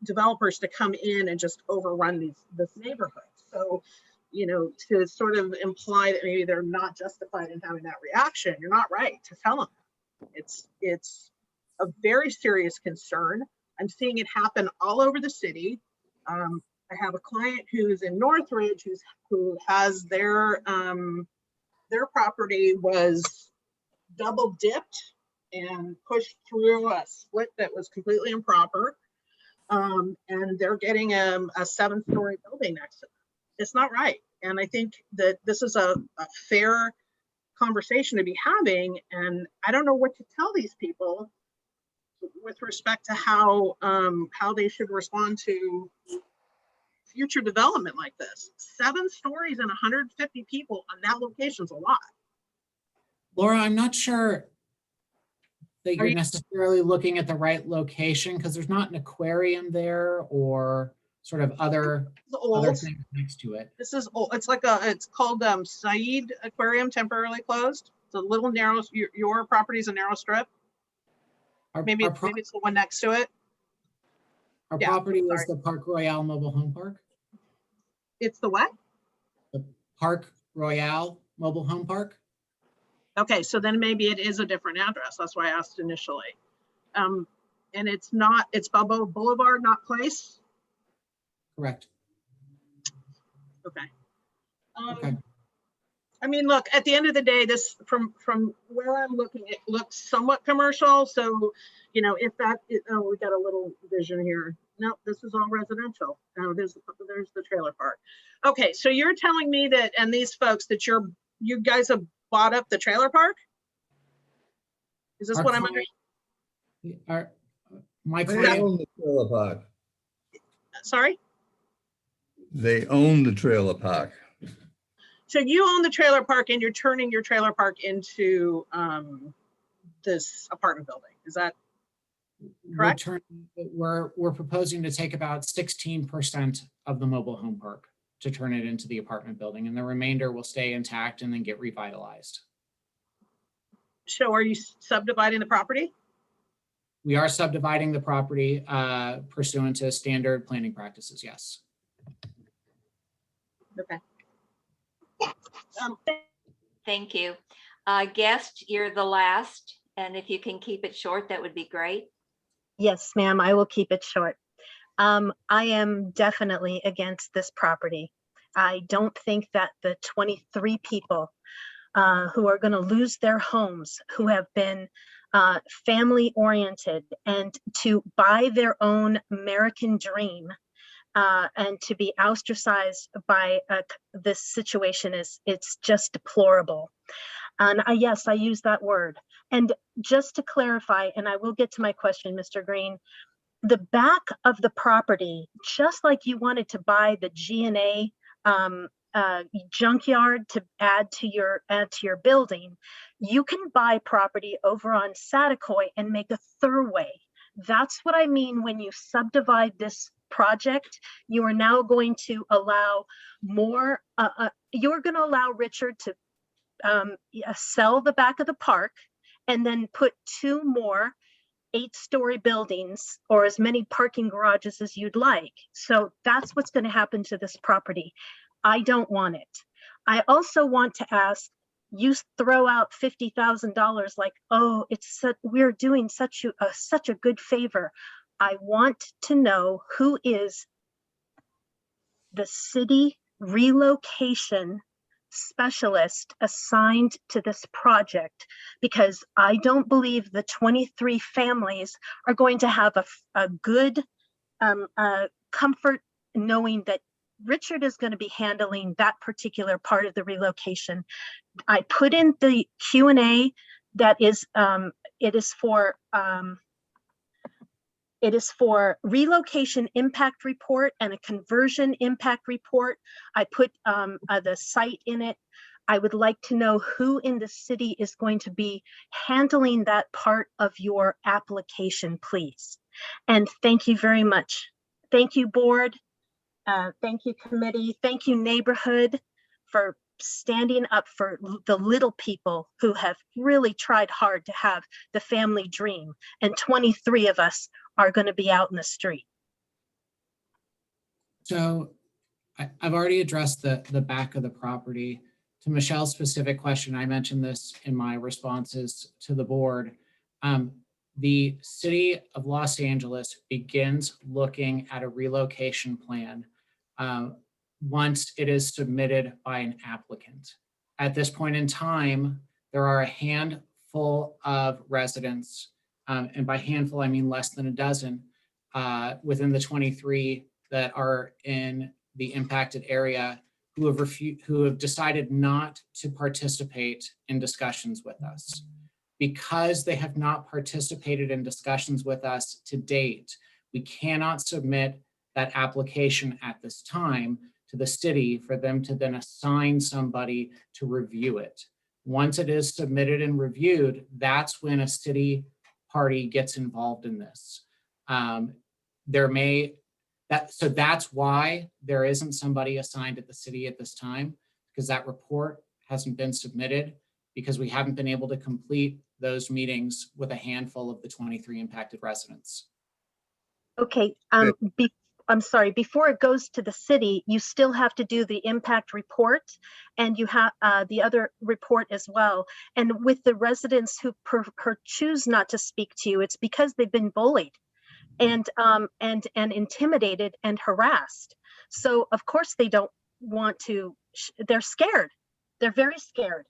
developers to come in and just overrun this neighborhood. So, you know, to sort of imply that maybe they're not justified in having that reaction, you're not right to tell them. It's a very serious concern. I'm seeing it happen all over the city. I have a client who's in Northridge who has their property was double dipped and pushed through a split that was completely improper. And they're getting a 7-story building next to them. It's not right. And I think that this is a fair conversation to be having. And I don't know what to tell these people with respect to how they should respond to future development like this. 7 stories and 150 people on that location is a lot. Laura, I'm not sure that you're necessarily looking at the right location because there's not an aquarium there or sort of other things next to it. This is old. It's like it's called Said Aquarium, temporarily closed. It's a little narrow. Your property is a narrow strip. Maybe it's the one next to it. Our property is the Park Royale Mobile Home Park. It's the what? The Park Royale Mobile Home Park. Okay, so then maybe it is a different address. That's why I asked initially. And it's Balboa Boulevard, not Place? Correct. Okay. Okay. I mean, look, at the end of the day, this from where I'm looking, it looks somewhat commercial. So, you know, if that, oh, we got a little vision here. No, this is all residential. Oh, there's the trailer park. Okay, so you're telling me that, and these folks that you guys have bought up the trailer park? Is this Our what I'm client- my They client, own the trailer park. sorry? They own the trailer park. So you own the trailer park and you're turning your trailer park into this apartment building. Is that correct? we're proposing to take about 16% of the mobile home park to turn it into the apartment building, and the remainder will stay intact and then get revitalized. So are you subdividing the property? We are subdividing the property pursuant to standard planning practices, yes. Okay. Thank you. Guest, you're the last, and if you can keep it short, that would be great. Yes, ma'am, I will keep it short. I am definitely against this property. I don't think that the 23 people who are going to lose their homes, who have been family oriented and to buy their own American dream and to be ostracized by this situation it's just deplorable. And yes, I use that word. And just to clarify, and I will get to my question, Mr. Green, the back of the property, just like you wanted to buy the G&A junkyard to add to your building, you can buy property over on Saticoy and make a throughway. That's what I mean when you subdivide this project. You are now going to allow more, you're going to allow Richard to sell the back of the park and then put 2 more 8-story buildings or as many parking garages as you'd like. So that's what's going to happen to this property. I don't want it. I also want to ask, you throw out $50,000 like, oh, we're doing such a good favor. I want to know who is the city relocation specialist assigned to this project, because I don't believe the 23 families are going to have a good comfort knowing that Richard is going to be handling that particular part of the relocation. I put in the Q&A that is, it is for relocation impact report and a conversion impact report. I put the site in it. I would like to know who in the city is going to be handling that part of your application, please. And thank you very much. Thank you, board. Thank you, committee. Thank you, neighborhood, for standing up for the little people who have really tried hard to have the family dream. And 23 of us are going to be out in the street. So I've already addressed the back of the property. To Michelle's specific question, I mentioned this in my responses to the board. The city of Los Angeles begins looking at a relocation plan once it is submitted by an applicant. At this point in time, there are a handful of residents, and by handful, I mean less than a dozen, within the 23 that are in the impacted area who have decided not to participate in discussions with us. Because they have not participated in discussions with us to date, we cannot submit that application at this time to the city for them to then assign somebody to review it. Once it is submitted and reviewed, that's when a city party gets involved in this. So that's why there isn't somebody assigned at the city at this time, because that report hasn't been submitted, because we haven't been able to complete those meetings with a handful of the 23 impacted residents. Okay, I'm sorry, before it goes to the city, you still have to do the impact report, and you have the other report as well. And with the residents who choose not to speak to you, it's because they've been bullied and intimidated and harassed. So of course they don't want to, they're scared. They're very scared.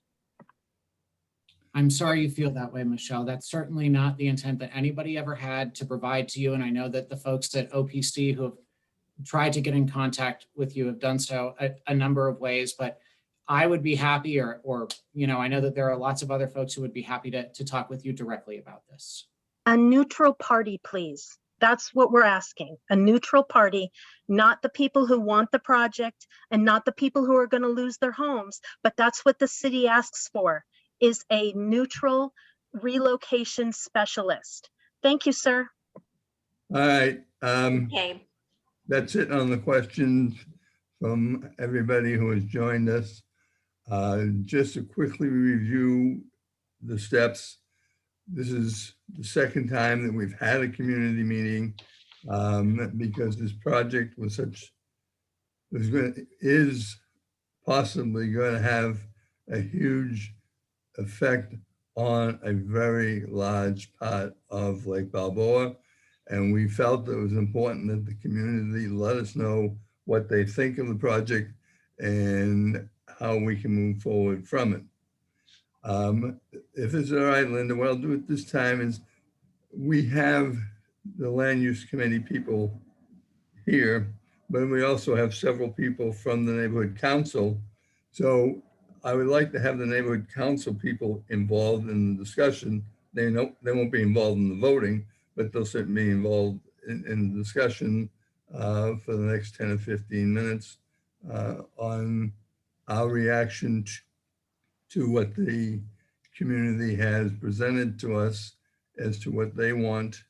I'm sorry you feel that way, Michelle. That's certainly not the intent that anybody ever had to provide to you. And I know that the folks at OPC who have tried to get in contact with you have done so a number of ways, but I would be happy or, you know, I know that there are lots of other folks who would be happy to talk with you directly about this. A neutral party, please. That's what we're asking. A neutral party, not the people who want the project and not the people who are going to lose their homes, but that's what the city asks for, is a neutral relocation specialist. Thank you, sir. All right. Okay, That's it on the questions from everybody who has joined us. Just to quickly review the steps. This is the second time that we've had a community meeting because this project was is possibly going to have a huge effect on a very large part of Lake Balboa. And we felt that it was important that the community let us know what they think of the project and how we can move forward from it. If it's all right, Linda, what I'll do at this time is we have the land use committee people here, but we also have several people from the neighborhood council. So I would like to have the neighborhood council people involved in the discussion. They won't be involved in the voting, but they'll certainly be involved in the discussion for the next 10 or 15 minutes on our reaction to what the community has presented to us as to what they want.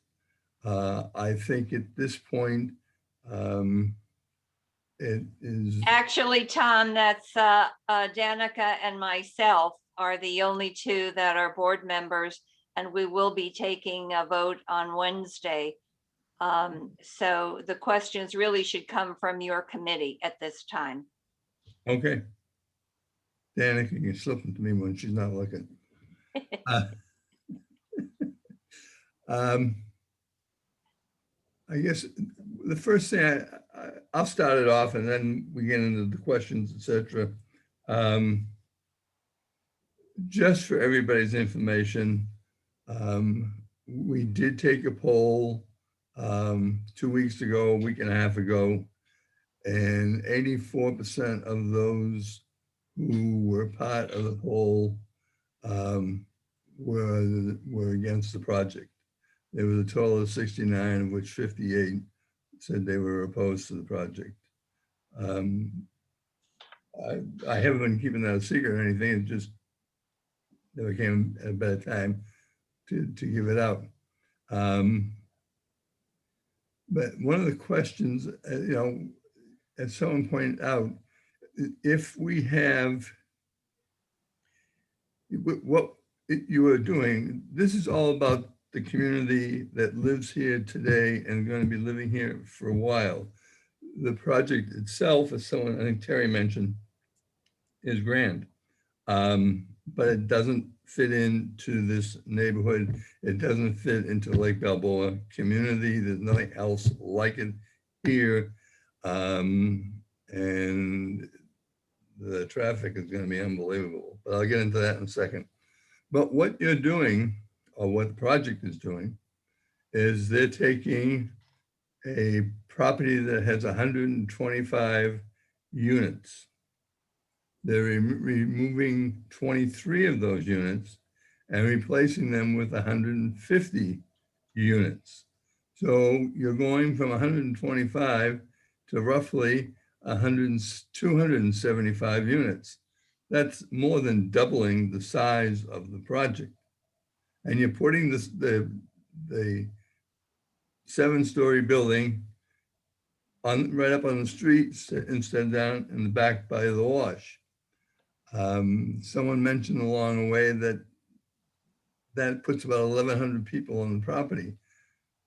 I think at this point, it is. actually, Tom, that's Danica and myself are the only two that are board members, and we will be taking a vote on Wednesday. So the questions really should come from your committee at this time. Okay. Danica, you can slip them to me when she's not looking. I guess the first thing I'll start it off and then we get into the questions, etc. Just for everybody's information, we did take a poll 2 weeks ago, a week and a half ago, and 84% of those who were part of the poll were against the project. There was a total of 69, of which 58 said they were opposed to the project. I haven't been keeping that a secret or anything. It just never came at a better time to give it out. But one of the questions, you know, as someone pointed out, if we have what you are doing, this is all about the community that lives here today and going to be living here for a while. The project itself, as someone, I think Terry mentioned, is grand, but it doesn't fit into this neighborhood. It doesn't fit into Lake Balboa community. There's nothing else like it here. And the traffic is going to be unbelievable, but I'll get into that in a second. But what you're doing, or what the project is doing, is they're taking a property that has 125 units. They're removing 23 of those units and replacing them with 150 units. So you're going from 125 to roughly 275 units. That's more than doubling the size of the project. And you're putting the 7-story building right up on the street instead of down in the back by the wash. Someone mentioned along the way that puts about 1,100 people on the property.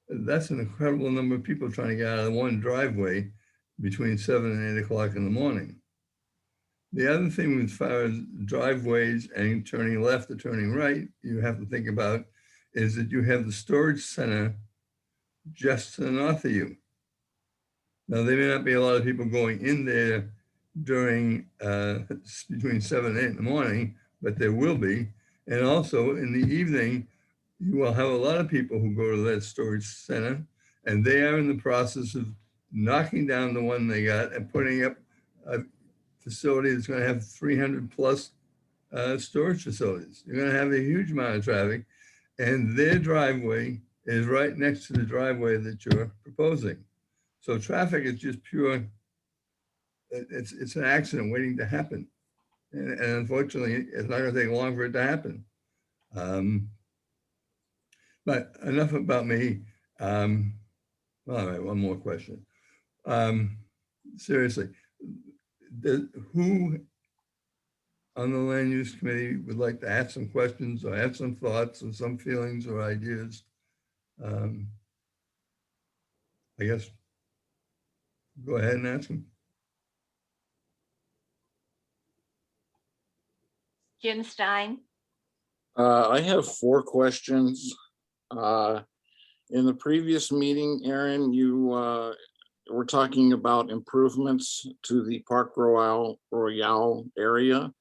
That's an incredible number of people trying to get out of one driveway between 7 and 8 o'clock in the morning. The other thing as far as driveways and turning left or turning right, you have to think about is that you have the storage center just to the north of you. Now, there may not be a lot of people going in there during between 7 and 8 in the morning, but there will be. And also in the evening, you will have a lot of people who go to that storage center, and they are in the process of knocking down the one they got and putting up a facility that's going to have 300 plus storage facilities. You're going to have a huge amount of traffic, and their driveway is right next to the driveway that you're proposing. So traffic is just pure, it's an accident waiting to happen. And unfortunately, it's not going to take long for it to happen. But enough about me. All right, one more question. Seriously, who on the land use committee would like to ask some questions or have some thoughts or some feelings or ideas? I guess go ahead and ask them. Jim Stein. I have 4 questions. In the previous meeting, Aaron, you were talking about improvements to the Park Royale area.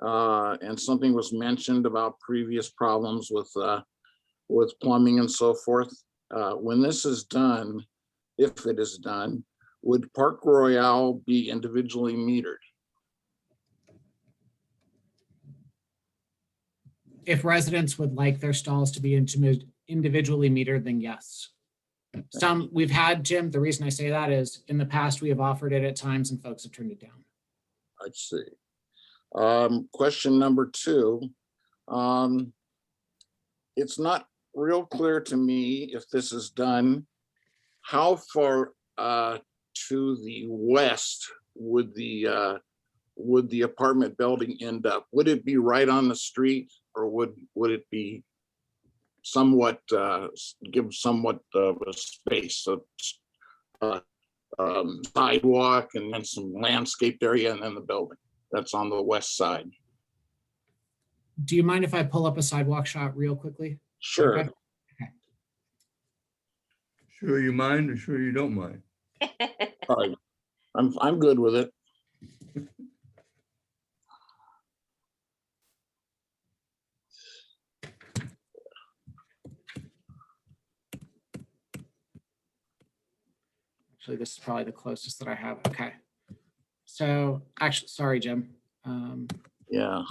And something was mentioned about previous problems with plumbing and so forth. When this is done, if it is done, would Park Royale be individually metered? If residents would like their stalls to be individually metered, then yes. We've had, Jim, the reason I say that is in the past, we have offered it at times and folks have turned it down. I see. Question number 2. It's not real clear to me if this is done, how far to the west would the apartment building end up? Would it be right on the street, or would it be somewhat give somewhat of a space, sidewalk and then some landscaped area and then the building that's on the west side? Do you mind if I pull up a sidewalk shot real quickly? Sure. Okay. Sure you mind or sure you don't mind? All right. I'm good with it. Actually, this is probably the closest that I have. Okay. So actually, sorry, Jim. Yeah.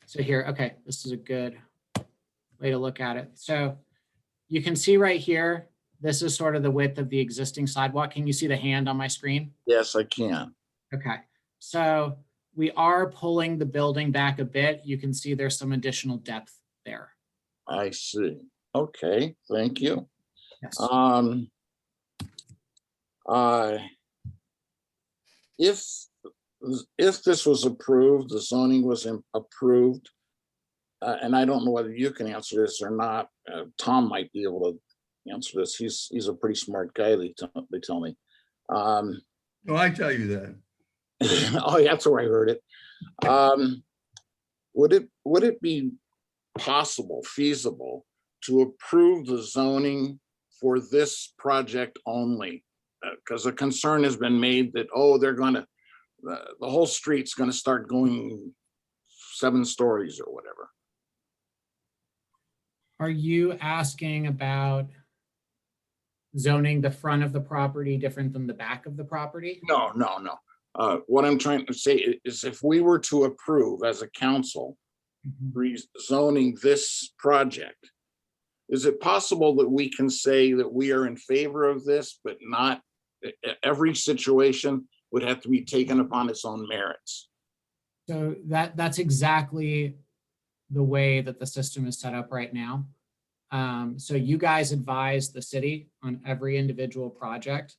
So here, okay, this is a good way to look at it. So you can see right here, this is sort of the width of the existing sidewalk. Can you see the hand on my screen? Yes, I can. Okay. So we are pulling the building back a bit. You can see there's some additional depth there. I see. Okay, thank you. Yes. If this was approved, the zoning was approved, and I don't know whether you can answer this or not. Tom might be able to answer this. He's a pretty smart guy, they tell me. No, I tell you that. Oh, yeah, that's where I heard it. Would it be possible, feasible, to approve the zoning for this project only? Because a concern has been made that, oh, they're gonna, the whole street's gonna start going 7 stories or whatever. Are you asking about zoning the front of the property different than the back of the property? No. What I'm trying to say is if we were to approve as a council rezoning this project, is it possible that we can say that we are in favor of this, but not every situation would have to be taken upon its own merits? So that's exactly the way that the system is set up right now. So you guys advise the city on every individual project.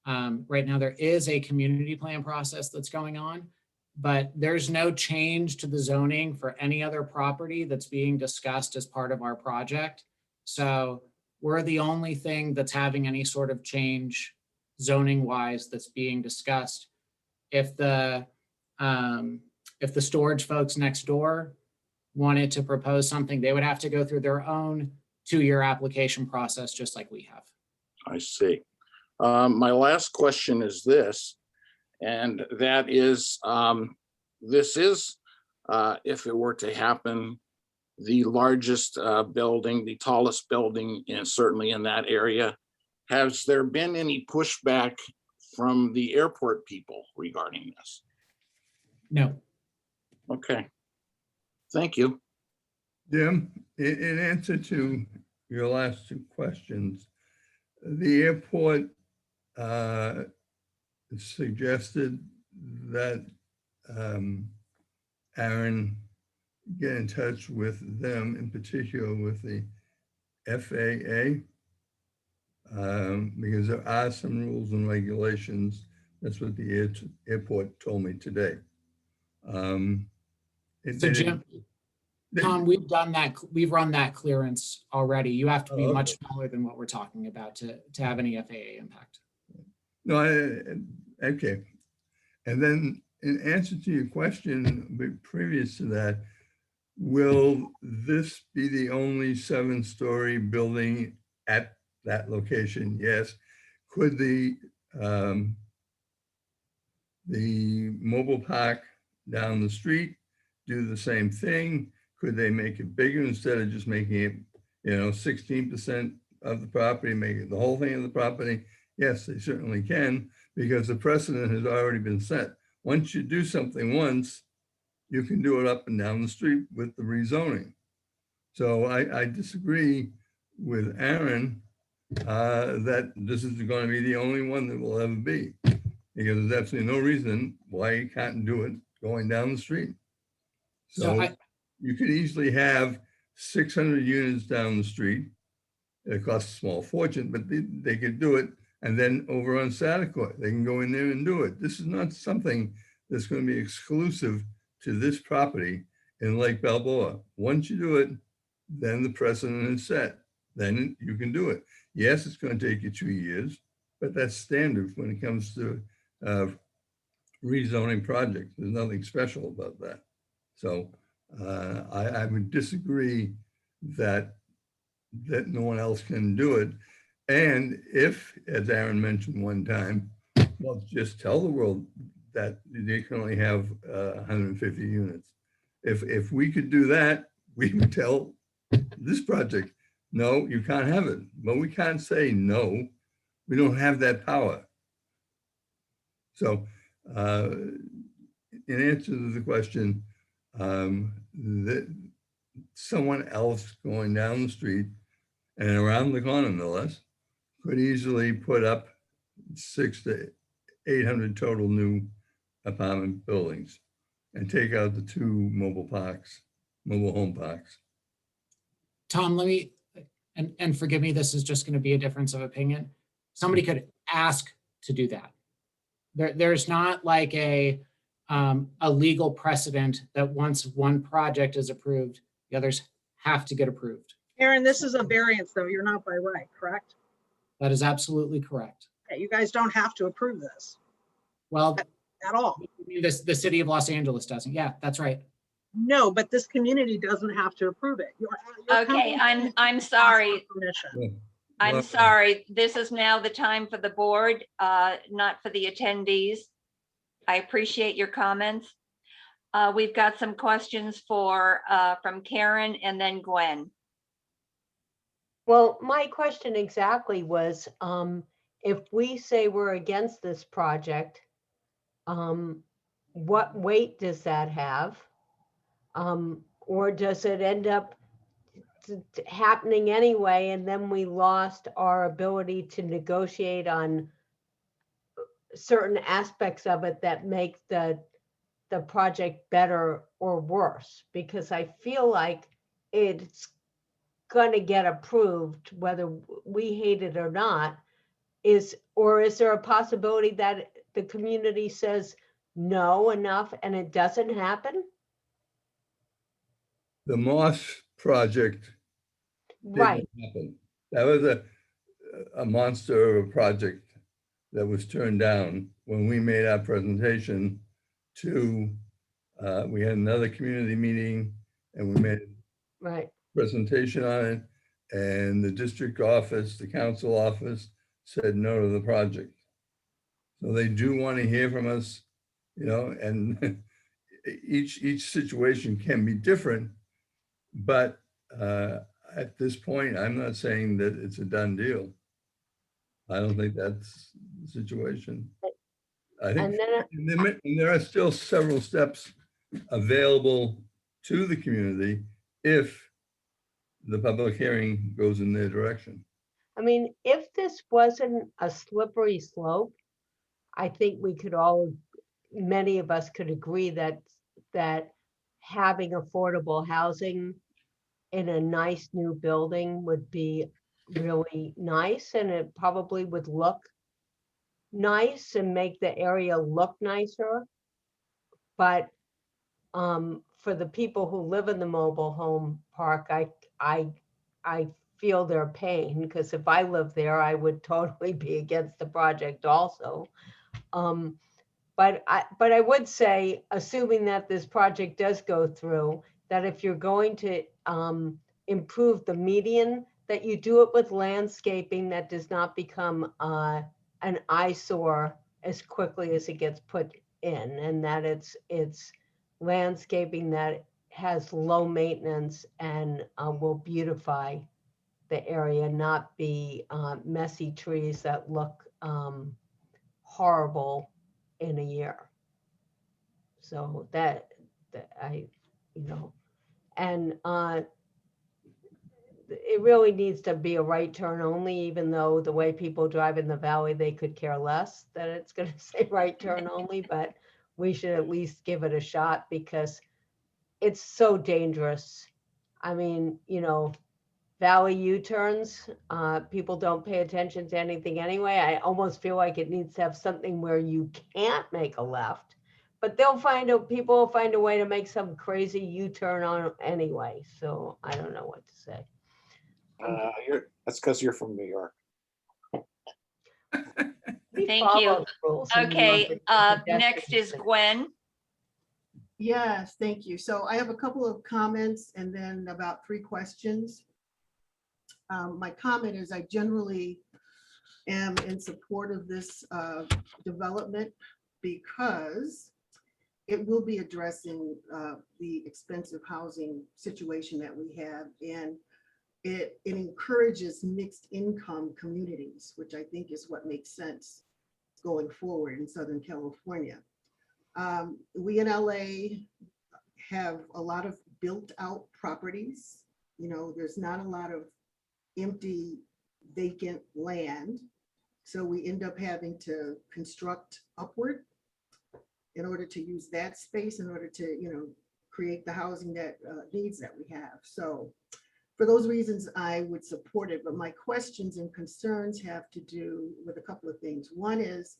Right now, there is a community plan process that's going on, but there's no change to the zoning for any other property that's being discussed as part of our project. So we're the only thing that's having any sort of change zoning wise that's being discussed. If the storage folks next door wanted to propose something, they would have to go through their own 2-year application process, just like we have. I see. My last question is this, And that is, this is, if it were to happen, the largest building, the tallest building, and certainly in that area. Has there been any pushback from the airport people regarding this? No. Okay. Thank you. Jim, in answer to your last two questions, the airport suggested that Aaron get in touch with them, in particular with the FAA, because there are some rules and regulations. That's what the airport told me today. So Jim, Tom, we've done that. We've run that clearance already. You have to be much smaller than what we're talking about to have any FAA impact. No, okay. And then in answer to your question previous to that, will this be the only 7-story building at that location? Yes. Could the mobile park down the street do the same thing? Could they make it bigger instead of just making it, 16% of the property, make it the whole thing of the property? Yes, they certainly can, because the precedent has already been set. Once you do something once, you can do it up and down the street with the rezoning. So I disagree with Aaron that this is going to be the only one that will ever be, because there's absolutely no reason why you can't do it going down the street. So you could easily have 600 units down the street. It costs a small fortune, but they could do it. And then over on Sadacoy, they can go in there and do it. This is not something that's going to be exclusive to this property in Lake Balboa. Once you do it, then the precedent is set. Then you can do it. Yes, it's going to take you 2 years, but that's standard when it comes to rezoning projects. There's nothing special about that. So I would disagree that no one else can do it. And if, as Aaron mentioned one time, well, just tell the world that they can only have 150 units. If we could do that, we would tell this project, no, you can't have it. But we can't say no. We don't have that power. So in answer to the question, that someone else going down the street and around the corner, no less, could easily put up 600 to 800 total new apartment buildings and take out the 2 mobile home parks. Tom, let me, and forgive me, this is just going to be a difference of opinion. Somebody could ask to do that. There's not like a legal precedent that once one project is approved, the others have to get approved. Aaron, this is a variance though. You're not by right, correct? That is absolutely correct. Okay, you guys don't have to approve this Well, at all. the city of Los Angeles doesn't. Yeah, that's right. No, but this community doesn't have to approve it. Okay, I'm sorry. I'm sorry. This is now the time for the board, not for the attendees. I appreciate your comments. We've got some questions from Karen and then Gwen. Well, my question exactly was, if we say we're against this project, what weight does that have? Or does it end up happening anyway, and then we lost our ability to negotiate on certain aspects of it that make the project better or worse? Because I feel like it's going to get approved whether we hate it or not. Is there a possibility that the community says no, enough, and it doesn't happen? The Moss project Right. didn't happen. That was a monster of a project that was turned down when we made our presentation to, we had another community meeting and we made Right. a presentation on it, and the district office, the council office said no to the project. So they do want to hear from us, you know, and each situation can be different, but at this point, I'm not saying that it's a done deal. I don't think that's the situation. I think And then and there are still several steps available to the community if the public hearing goes in their direction. I mean, if this wasn't a slippery slope, I think we could all, many of us could agree that having affordable housing in a nice new building would be really nice, and it probably would look nice and make the area look nicer. But for the people who live in the mobile home park, I feel their pain, because if I lived there, I would totally be against the project also. But I would say, assuming that this project does go through, that if you're going to improve the median, that you do it with landscaping that does not become an eyesore as quickly as it gets put in, and that it's landscaping that has low maintenance and will beautify the area, not be messy trees that look horrible in a year. So that I, and it really needs to be a right turn only, even though the way people drive in the valley, they could care less that it's going to say right turn only, but we should at least give it a shot because it's so dangerous. I mean, valley U-turns, people don't pay attention to anything anyway. I almost feel like it needs to have something where you can't make a left, but people will find a way to make some crazy U-turn on anyway. So I don't know what to say. That's because you're from New York. We Thank you. follow the rules in New York. Okay, It's next is pedestrian. Gwen. Yes, thank you. So I have a couple of comments and then about 3 questions. My comment is I generally am in support of this development because it will be addressing the expensive housing situation that we have, and it encourages mixed income communities, which I think is what makes sense going forward in Southern California. We in LA have a lot of built out properties. There's not a lot of empty vacant land. So we end up having to construct upward in order to use that space in order to, create the housing that needs that we have. So for those reasons, I would support it. But my questions and concerns have to do with a couple of things. One is,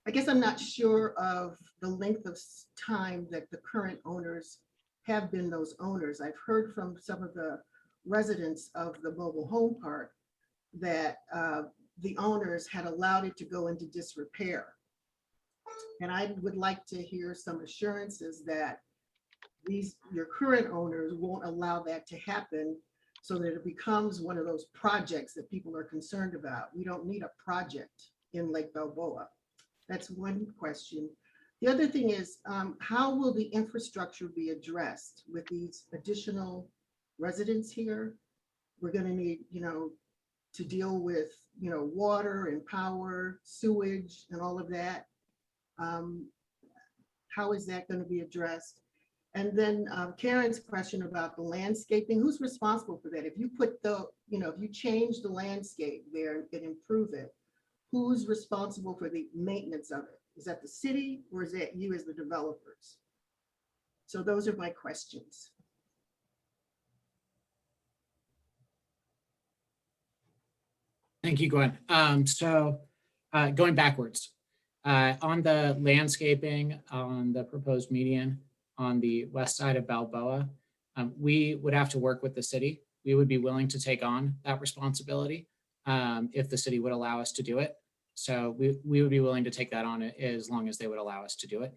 I guess I'm not sure of the length of time that the current owners have been those owners. I've heard from some of the residents of the mobile home park that the owners had allowed it to go into disrepair. And I would like to hear some assurances that your current owners won't allow that to happen so that it becomes one of those projects that people are concerned about. We don't need a project in Lake Balboa. That's one question. The other thing is, how will the infrastructure be addressed with these additional residents here? We're going to need, to deal with, water and power, sewage and all of that. How is that going to be addressed? And then Karen's question about the landscaping, who's responsible for that? If you put if you change the landscape there and improve it, who's responsible for the maintenance of it? Is that the city or is that you as the developers? So those are my questions. Thank you, Gwen. Going backwards, on the landscaping on the proposed median on the west side of Balboa, we would have to work with the city. We would be willing to take on that responsibility if the city would allow us to do it. So we would be willing to take that on as long as they would allow us to do it.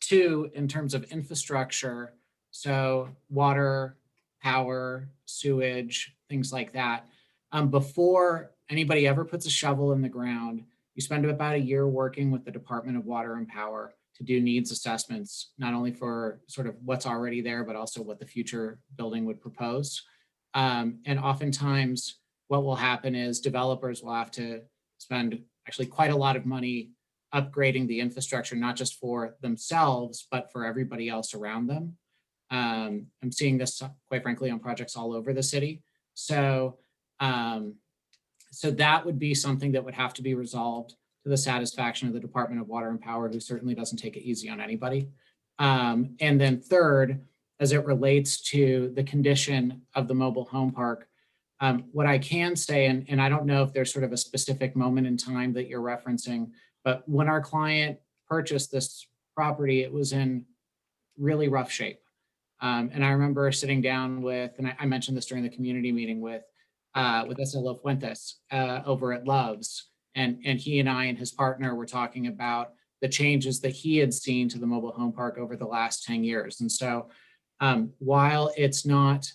2, in terms of infrastructure, so water, power, sewage, things like that. Before anybody ever puts a shovel in the ground, you spend about a year working with the Department of Water and Power to do needs assessments, not only for sort of what's already there, but also what the future building would propose. And oftentimes what will happen is developers will have to spend actually quite a lot of money upgrading the infrastructure, not just for themselves, but for everybody else around them. I'm seeing this, quite frankly, on projects all over the city. So, so that would be something that would have to be resolved to the satisfaction of the Department of Water and Power, who certainly doesn't take it easy on anybody. And then third, as it relates to the condition of the mobile home park, what I can say, and I don't know if there's sort of a specific moment in time that you're referencing, but when our client purchased this property, it was in really rough shape. And I remember sitting down with, and I mentioned this during the community meeting with SLO Fuentes over at Love's, and he and I and his partner were talking about the changes that he had seen to the mobile home park over the last 10 years. And so while it's not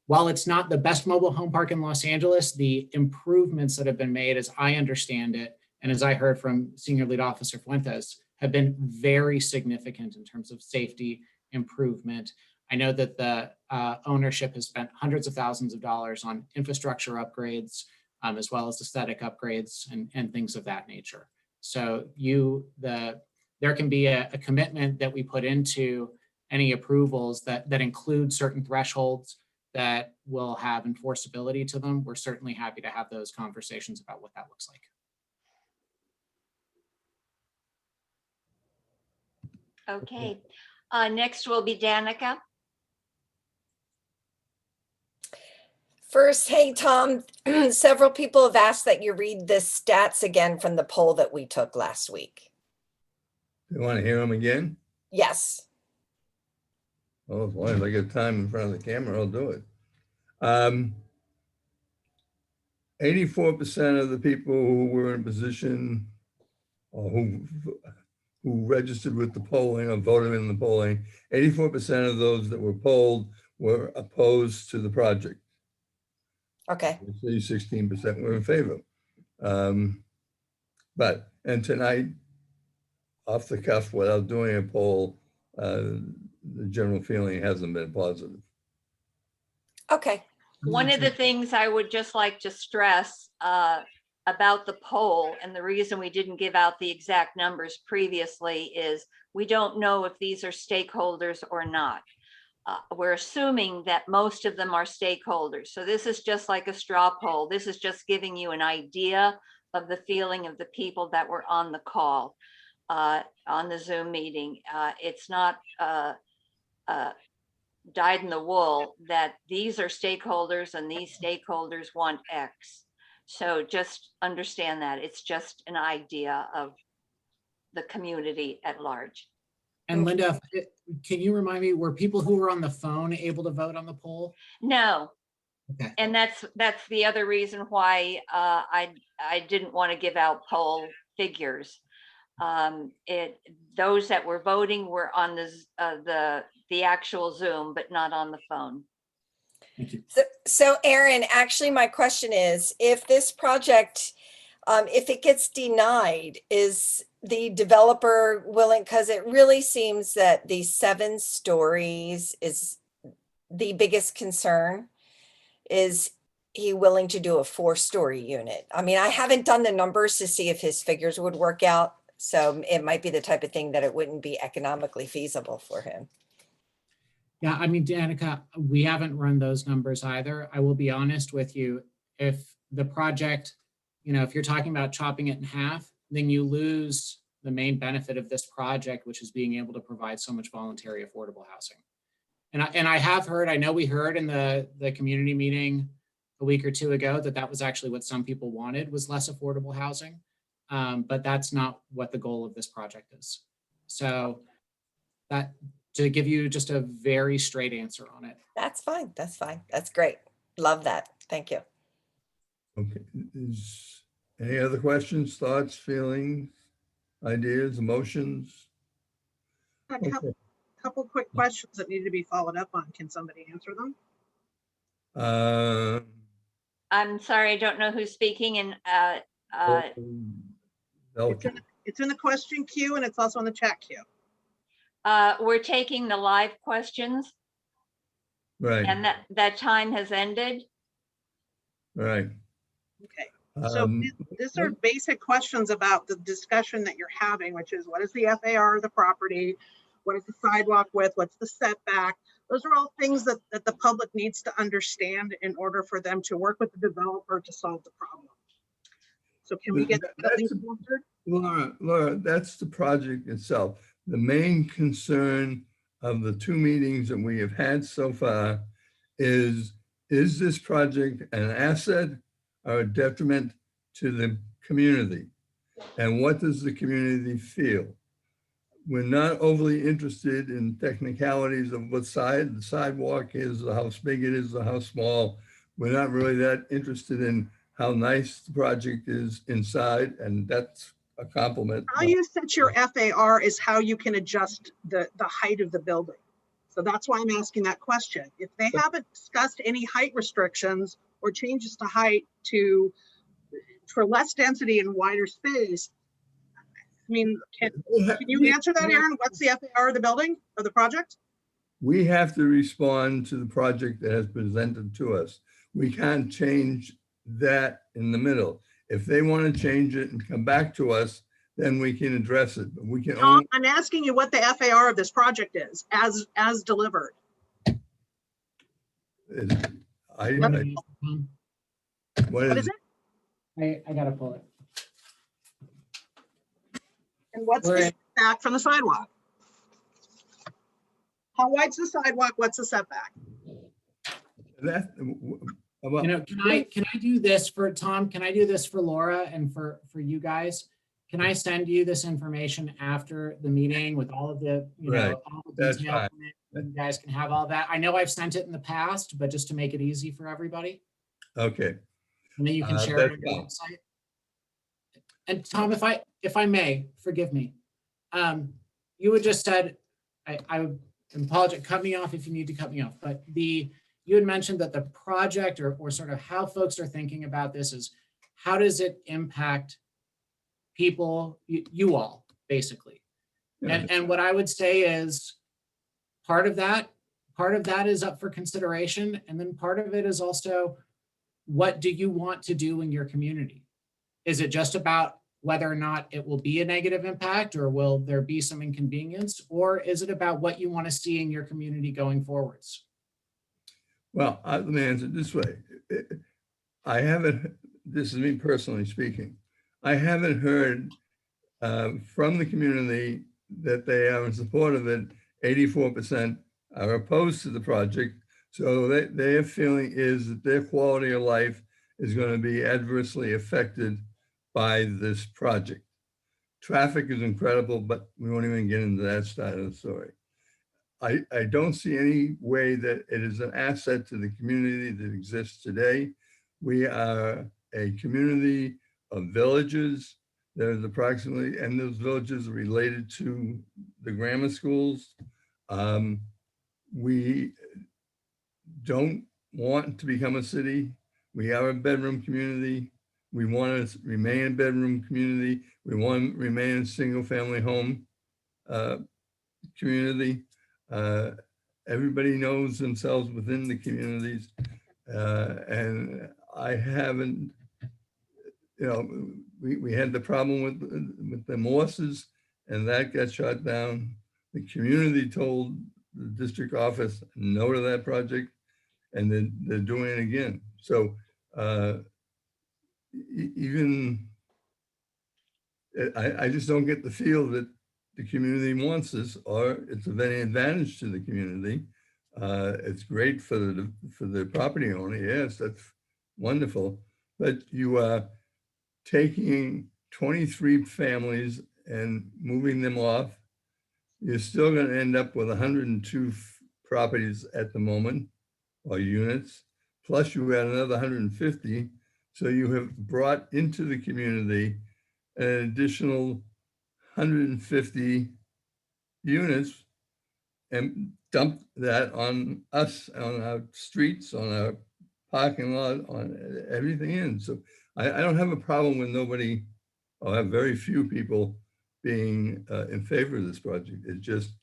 while it's not the best mobile home park in Los Angeles, the improvements that have been made, as I understand it, and as I heard from Senior Lead Officer Fuentes, have been very significant in terms of safety improvement. I know that the ownership has spent hundreds of thousands of dollars on infrastructure upgrades, as well as aesthetic upgrades and things of that nature. So there can be a commitment that we put into any approvals that include certain thresholds that will have enforceability to them. We're certainly happy to have those conversations about what that looks like. Okay, next will be Danica. First, hey, Tom, several people have asked that you read the stats again from the poll that we took last week. You want to hear them again? Yes. Oh, as long as I get time in front of the camera, I'll do it. 84% of the people who were in position or who registered with the polling or voted in the polling, 84% of those that were polled were opposed to the project. Okay. 16% were in favor. And tonight, off the cuff, without doing a poll, the general feeling hasn't been positive. Okay. One of the things I would just like to stress about the poll, and the reason we didn't give out the exact numbers previously, is we don't know if these are stakeholders or not. We're assuming that most of them are stakeholders. So this is just like a straw poll. This is just giving you an idea of the feeling of the people that were on the call, on the Zoom meeting. It's not dyed in the wool that these are stakeholders and these stakeholders want X. So just understand that it's just an idea of the community at large. And Linda, can you remind me, were people who were on the phone able to vote on the poll? No. Okay. And that's the other reason why I didn't want to give out poll figures. Those that were voting were on the actual Zoom, but not on the phone. So Aaron, actually my question is, if this project, if it gets denied, is the developer willing, because it really seems that the 7 stories is the biggest concern, is he willing to do a 4-story unit? I mean, I haven't done the numbers to see if his figures would work out. So it might be the type of thing that it wouldn't be economically feasible for him. Yeah, I mean, Danica, we haven't run those numbers either. I will be honest with you. If the project, if you're talking about chopping it in half, then you lose the main benefit of this project, which is being able to provide so much voluntary affordable housing. And I have heard, I know we heard in the community meeting a week or 2 ago that was actually what some people wanted, was less affordable housing. But that's not what the goal of this project is. So that, to give you just a very straight answer on it. That's fine. That's fine. That's great. Love that. Thank you. Okay. Any other questions, thoughts, feelings, ideas, emotions? A couple quick questions that need to be followed up on. Can somebody answer them? I'm sorry, I don't know who's speaking and It's in the question queue and it's also in the chat queue. we're taking the live questions right, and that time has ended. right. Okay. So Um, these are basic questions about the discussion that you're having, which is what is the FAR of the property? What is the sidewalk width? What's the setback? Those are all things that the public needs to understand in order for them to work with the developer to solve the problem. So can we get that at least answered? Laura, that's the project itself. The main concern of the two meetings that we have had so far is this project an asset or a detriment to the community? And what does the community feel? We're not overly interested in technicalities of what side the sidewalk is, or how big it is, or how small. We're not really that interested in how nice the project is inside, and that's a compliment. How you set your FAR is how you can adjust the height of the building. So that's why I'm asking that question. If they haven't discussed any height restrictions or changes to height for less density and wider space, I mean, can you answer that, Aaron? What's the FAR of the building or the project? We have to respond to the project that has presented to us. We can't change that in the middle. If they want to change it and come back to us, then we can address it. But we can Tom, only. I'm asking you what the FAR of this project is as delivered. What is it? I gotta pull it. And what's the setback from the sidewalk? How wide's the sidewalk? What's the setback? Can I do this for Tom? Can I do this for Laura and for you guys? Can I send you this information after the meeting with all of the, all the details? You guys can have all that. I know I've sent it in the past, but just to make it easy for everybody. Okay. And then you can share it on your website. And Tom, if I may, forgive me. You had just said, I apologize, cut me off if you need to cut me off, but you had mentioned that the project or sort of how folks are thinking about this is how does it impact people, you all, basically. Yeah. And what I would say is part of that is up for consideration. And then part of it is also, what do you want to do in your community? Is it just about whether or not it will be a negative impact, or will there be some inconvenience? Or is it about what you want to see in your community going forwards? Well, let me answer it this way. This is me personally speaking, I haven't heard from the community that they are in support of it. 84% are opposed to the project. So their feeling is that their quality of life is going to be adversely affected by this project. Traffic is incredible, but we won't even get into that side of the story. I don't see any way that it is an asset to the community that exists today. We are a community of villages. There's approximately, and those villages are related to the grammar schools. We don't want to become a city. We are a bedroom community. We want to remain a bedroom community. We want to remain a single family home community. Everybody knows themselves within the communities. And I haven't, we had the problem with the Morses, and that got shut down. The community told the district office no to that project, and then they're doing it again. So I just don't get the feel that the community wants this, or it's of any advantage to the community. It's great for the property owner. Yes, that's wonderful. But you are taking 23 families and moving them off. You're still going to end up with 102 properties at the moment, or units, plus you add another 150. So you have brought into the community an additional 150 units and dumped that on us, on our streets, on our parking lot, on everything in. So I don't have a problem with nobody, or have very few people being in favor of this project. It just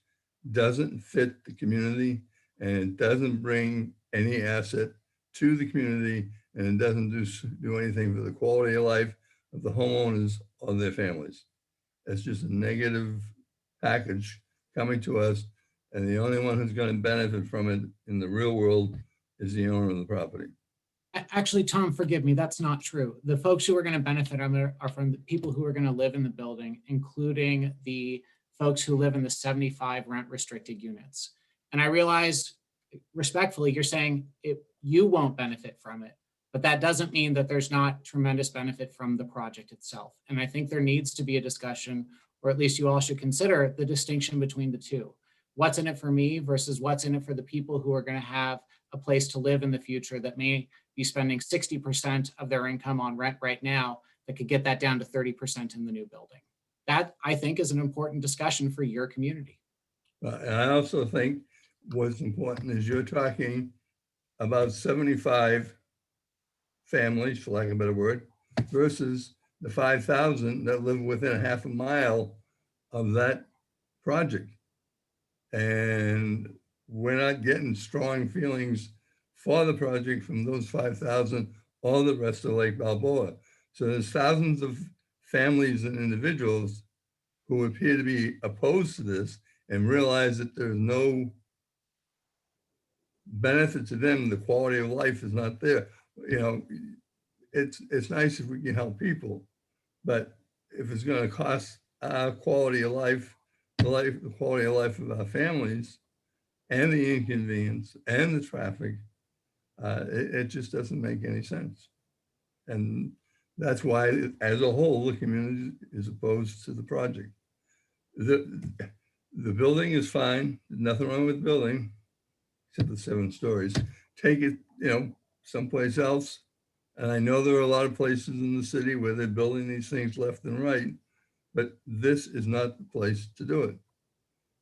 doesn't fit the community, and it doesn't bring any asset to the community, and it doesn't do anything for the quality of life of the homeowners or their families. It's just a negative package coming to us, and the only one who's going to benefit from it in the real world is the owner of the property. Actually, Tom, forgive me, that's not true. The folks who are going to benefit are from the people who are going to live in the building, including the folks who live in the 75 rent restricted units. And I realize respectfully, you're saying you won't benefit from it, but that doesn't mean that there's not tremendous benefit from the project itself. And I think there needs to be a discussion, or at least you all should consider the distinction between the two. What's in it for me versus what's in it for the people who are going to have a place to live in the future that may be spending 60% of their income on rent right now, that could get that down to 30% in the new building. That, I think, is an important discussion for your community. And I also think what's important is you're talking about 75 families, for lack of a better word, versus the 5,000 that live within a half a mile of that project. And we're not getting strong feelings for the project from those 5,000 or the rest of Lake Balboa. So there's thousands of families and individuals who appear to be opposed to this and realize that there's no benefit to them. The quality of life is not there. You know, it's nice if we can help people, but if it's going to cost our quality of life, the quality of life of our families, and the inconvenience and the traffic, it just doesn't make any sense. And that's why, as a whole, the community is opposed to the project. The building is fine. There's nothing wrong with the building, except the 7 stories. Take it, someplace else. And I know there are a lot of places in the city where they're building these things left and right, but this is not the place to do it.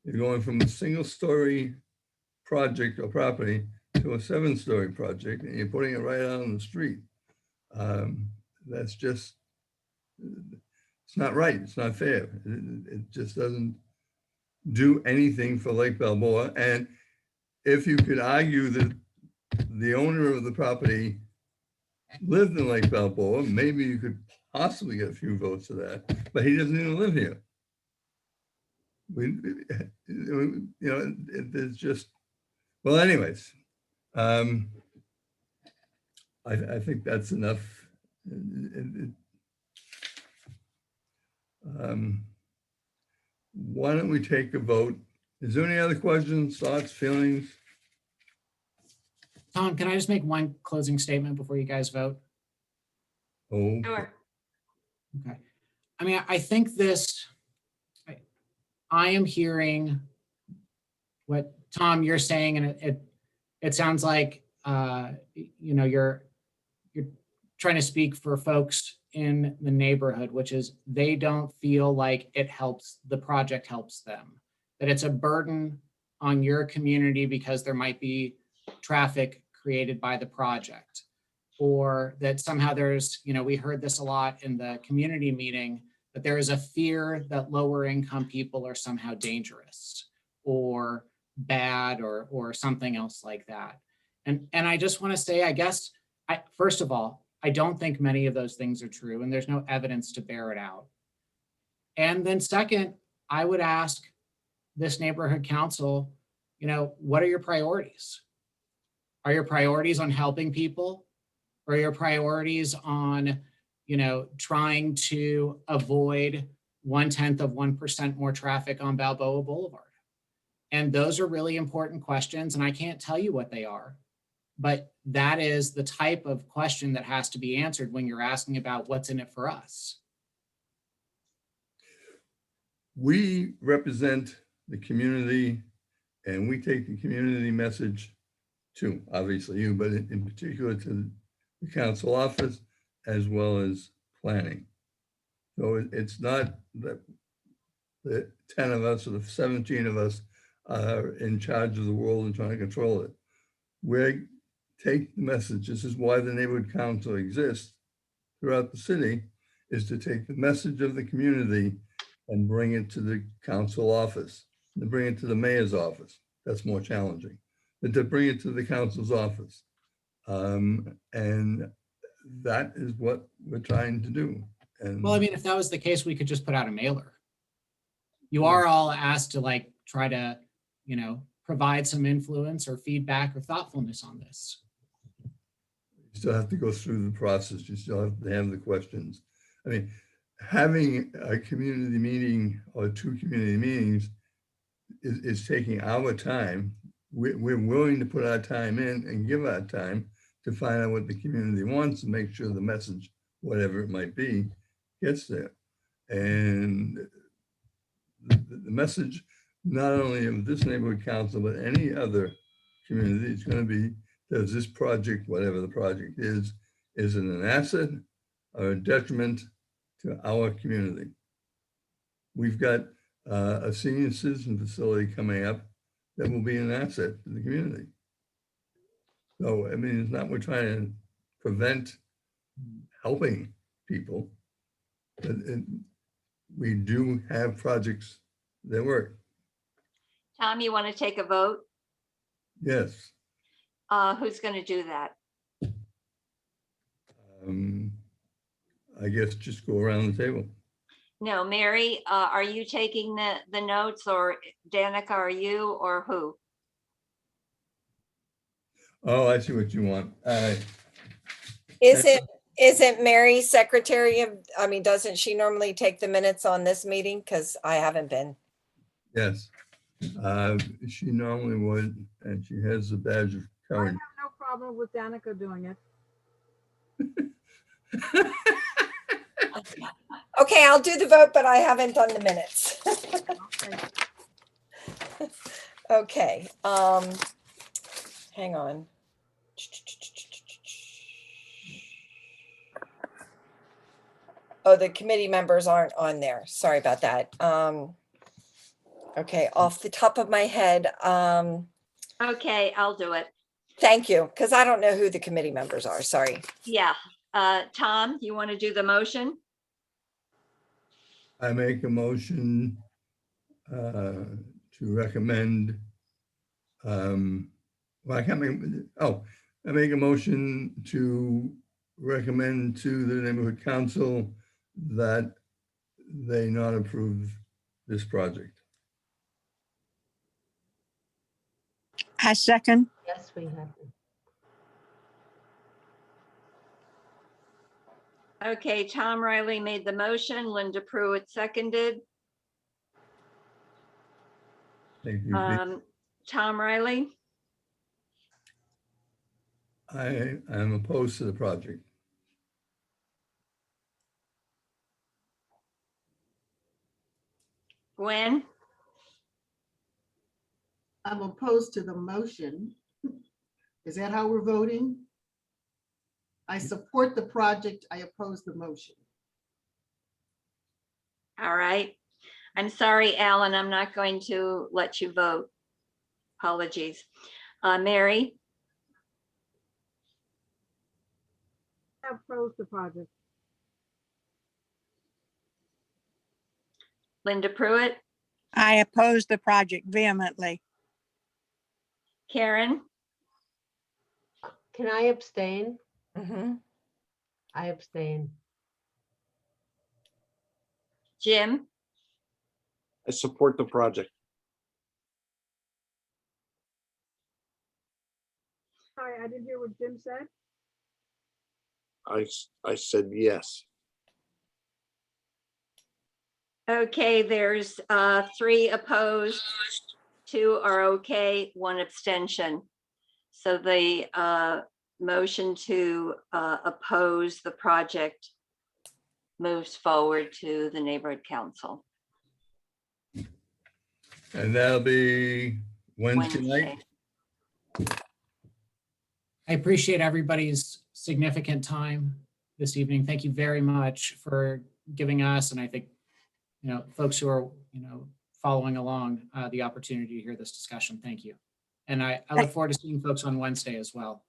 You're going from a single-story project or property to a 7-story project, and you're putting it right out on the street. That's just, it's not right. It's not fair. It just doesn't do anything for Lake Balboa. And if you could argue that the owner of the property lived in Lake Balboa, maybe you could possibly get a few votes for that, but he doesn't even live here. It's just, well, anyways, I think that's enough. Why don't we take a vote? Is there any other questions, thoughts, feelings? Tom, can I just make one closing statement before you guys vote? Oh, Sure. Okay. I mean, I think I am hearing what, Tom, you're saying, and it sounds like, you're trying to speak for folks in the neighborhood, which is they don't feel like the project helps them, that it's a burden on your community because there might be traffic created by the project, or that somehow there's, we heard this a lot in the community meeting, that there is a fear that lower income people are somehow dangerous or bad or something else like that. And I just want to say, I guess, first of all, I don't think many of those things are true, and there's no evidence to bear it out. And then second, I would ask this neighborhood council, what are your priorities? Are your priorities on helping people? Or are your priorities on, trying to avoid 0.1% more traffic on Balboa Boulevard? And those are really important questions, and I can't tell you what they are, but that is the type of question that has to be answered when you're asking about what's in it for us. We represent the community, and we take the community message to, obviously you, but in particular to the council office as well as planning. So it's not that the 10 of us or the 17 of us are in charge of the world and trying to control it. We're take the message. This is why the neighborhood council exists throughout the city, is to take the message of the community and bring it to the council office, to bring it to the mayor's office. That's more challenging, but to bring it to the council's office. And that is what we're trying to do. And Well, I mean, if that was the case, we could just put out a mailer. You are all asked to like try to, you know, provide some influence or feedback or thoughtfulness on this. you still have to go through the process. You still have to have the questions. I mean, having a community meeting or 2 community meetings is taking our time. We're willing to put our time in and give our time to find out what the community wants and make sure the message, whatever it might be, gets there. And the message, not only of this neighborhood council, but any other community, is going to be, does this project, whatever the project is it an asset or a detriment to our community? We've got a senior citizen facility coming up that will be an asset to the community. So, I mean, it's not we're trying to prevent helping people, but we do have projects that work. Tom, you want to take a vote? Yes. Who's going to do that? I guess just go around the table. No, Mary, are you taking the notes, or Danica, are you, or who? Oh, I see what you want. Isn't Mary secretary of, I mean, doesn't she normally take the minutes on this meeting? Because I haven't been. Yes. She normally would, and she has the badge of I current. have no problem with Danica doing it. Okay, I'll do the vote, but I haven't done the minutes. Okay, hang on. Oh, the committee members aren't on there. Sorry about that. Okay, off the top of my head, Okay, I'll do it. thank you, because I don't know who the committee members are. Sorry. Yeah. Tom, you want to do the motion? I make a motion to recommend, well, I can't make, I make a motion to recommend to the neighborhood council that they not approve this project. I second. Yes, we have. Okay, Tom Riley made the motion, Linda Pruitt seconded. Thank you. Tom Riley, I am opposed to the project. Gwen, I'm opposed to the motion. Is that how we're voting? I support the project. I oppose the motion. all right. I'm sorry, Alan, I'm not going to let you vote. Apologies. Mary, I oppose the project. Linda Pruitt, I oppose the project vehemently. Karen, Can I abstain? Mhm. I abstain. Jim, I support the project. Sorry, I didn't hear what Jim said. I said yes. okay, there's 3 opposed, 2 are okay, 1 abstention. So the motion to oppose the project moves forward to the neighborhood council. And that'll be Wednesday night. I appreciate everybody's significant time this evening. Thank you very much for giving us, and I think, you know, folks who are, you know, following along, the opportunity to hear this discussion. Thank you. And I look forward to seeing folks on Wednesday as well.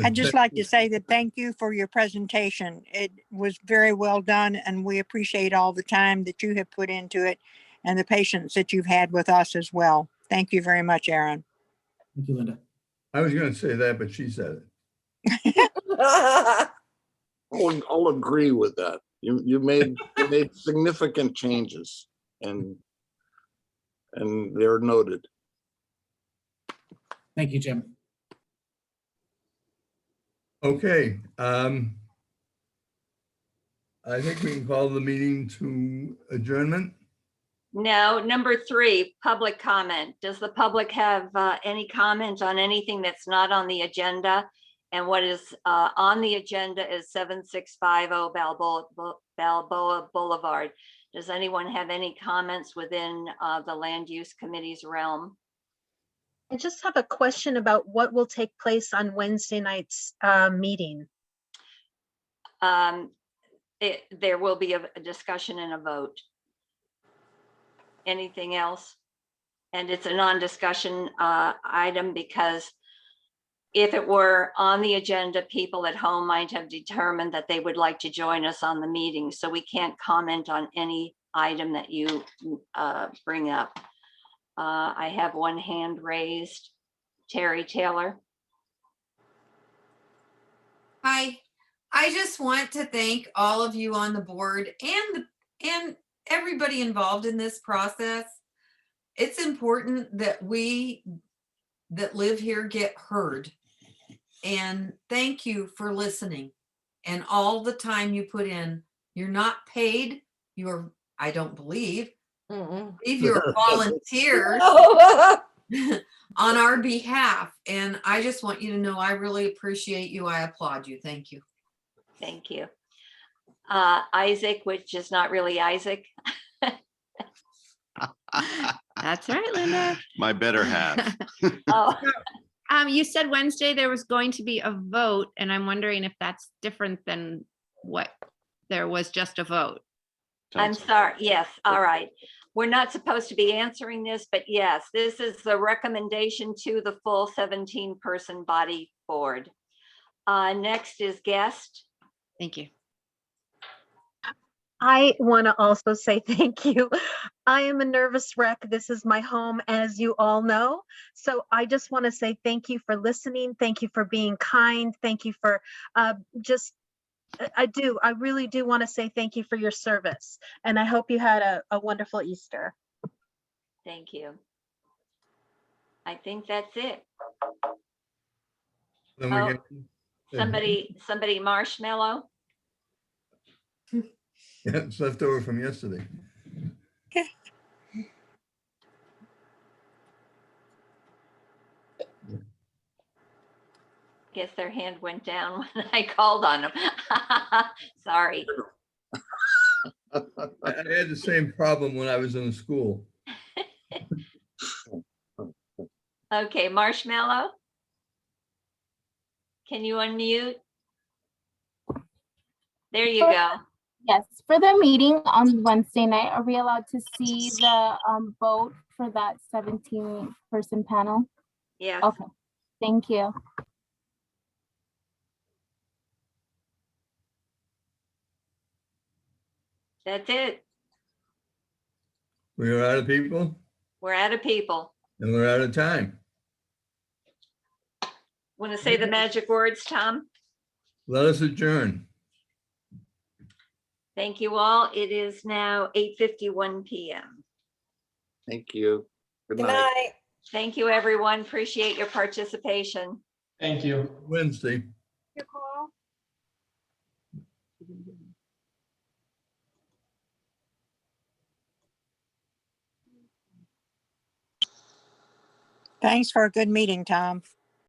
I'd just like to say that thank you for your presentation. It was very well done, and we appreciate all the time that you have put into it and the patience that you've had with us as well. Thank you very much, Aaron. Thank you, Linda. I was going to say that, but she said it. I'll agree with that. You made significant changes, and they're noted. Thank you, Jim. Okay. I think we can call the meeting to adjournment. No, number 3, public comment. Does the public have any comment on anything that's not on the agenda? And what is on the agenda is 7650 Balboa Boulevard. Does anyone have any comments within the Land Use Committee's realm? I just have a question about what will take place on Wednesday night's meeting. There will be a discussion and a vote. Anything else? And it's a non-discussion item because if it were on the agenda, people at home might have determined that they would like to join us on the meeting. So we can't comment on any item that you bring up. I have one hand raised. Terry Taylor. Hi, I just want to thank all of you on the board and everybody involved in this process. It's important that we that live here get heard. And thank you for listening and all the time you put in. You're not paid. You're, I don't believe, you're volunteers on our behalf. And I just want you to know I really appreciate you. I applaud you. Thank you. Thank you. Isaac, which is not really Isaac. That's right, Linda. My better half. Oh. You said Wednesday there was going to be a vote, and I'm wondering if that's different than what there was just a vote. I'm sorry. Yes. All right. We're not supposed to be answering this, but yes, this is the recommendation to the full 17-person body board. Next is guest. Thank you. I want to also say thank you. I am a nervous wreck. This is my home, as you all know. So I just want to say thank you for listening. Thank you for being kind. Thank you for I really do want to say thank you for your service. And I hope you had a wonderful Easter. Thank you. I think that's it. Then we Somebody marshmallow. Yeah, it's left over from yesterday. Guess their hand went down when I called on them. Sorry. I had the same problem when I was in school. Okay, Marshmallow. Can you unmute? There you go. Yes, for the meeting on Wednesday night, are we allowed to see the vote for that 17-person panel? Yes. Okay, thank you. That's it. We are out of people We're out of people. and we're out of time. Want to say the magic words, Tom? Let us adjourn. Thank you all. It is now 8:51 p.m. Thank you. Good Good night. night. Thank you, everyone. Appreciate your participation. Thank you. Wednesday. Your call. Thanks for a good meeting, Tom.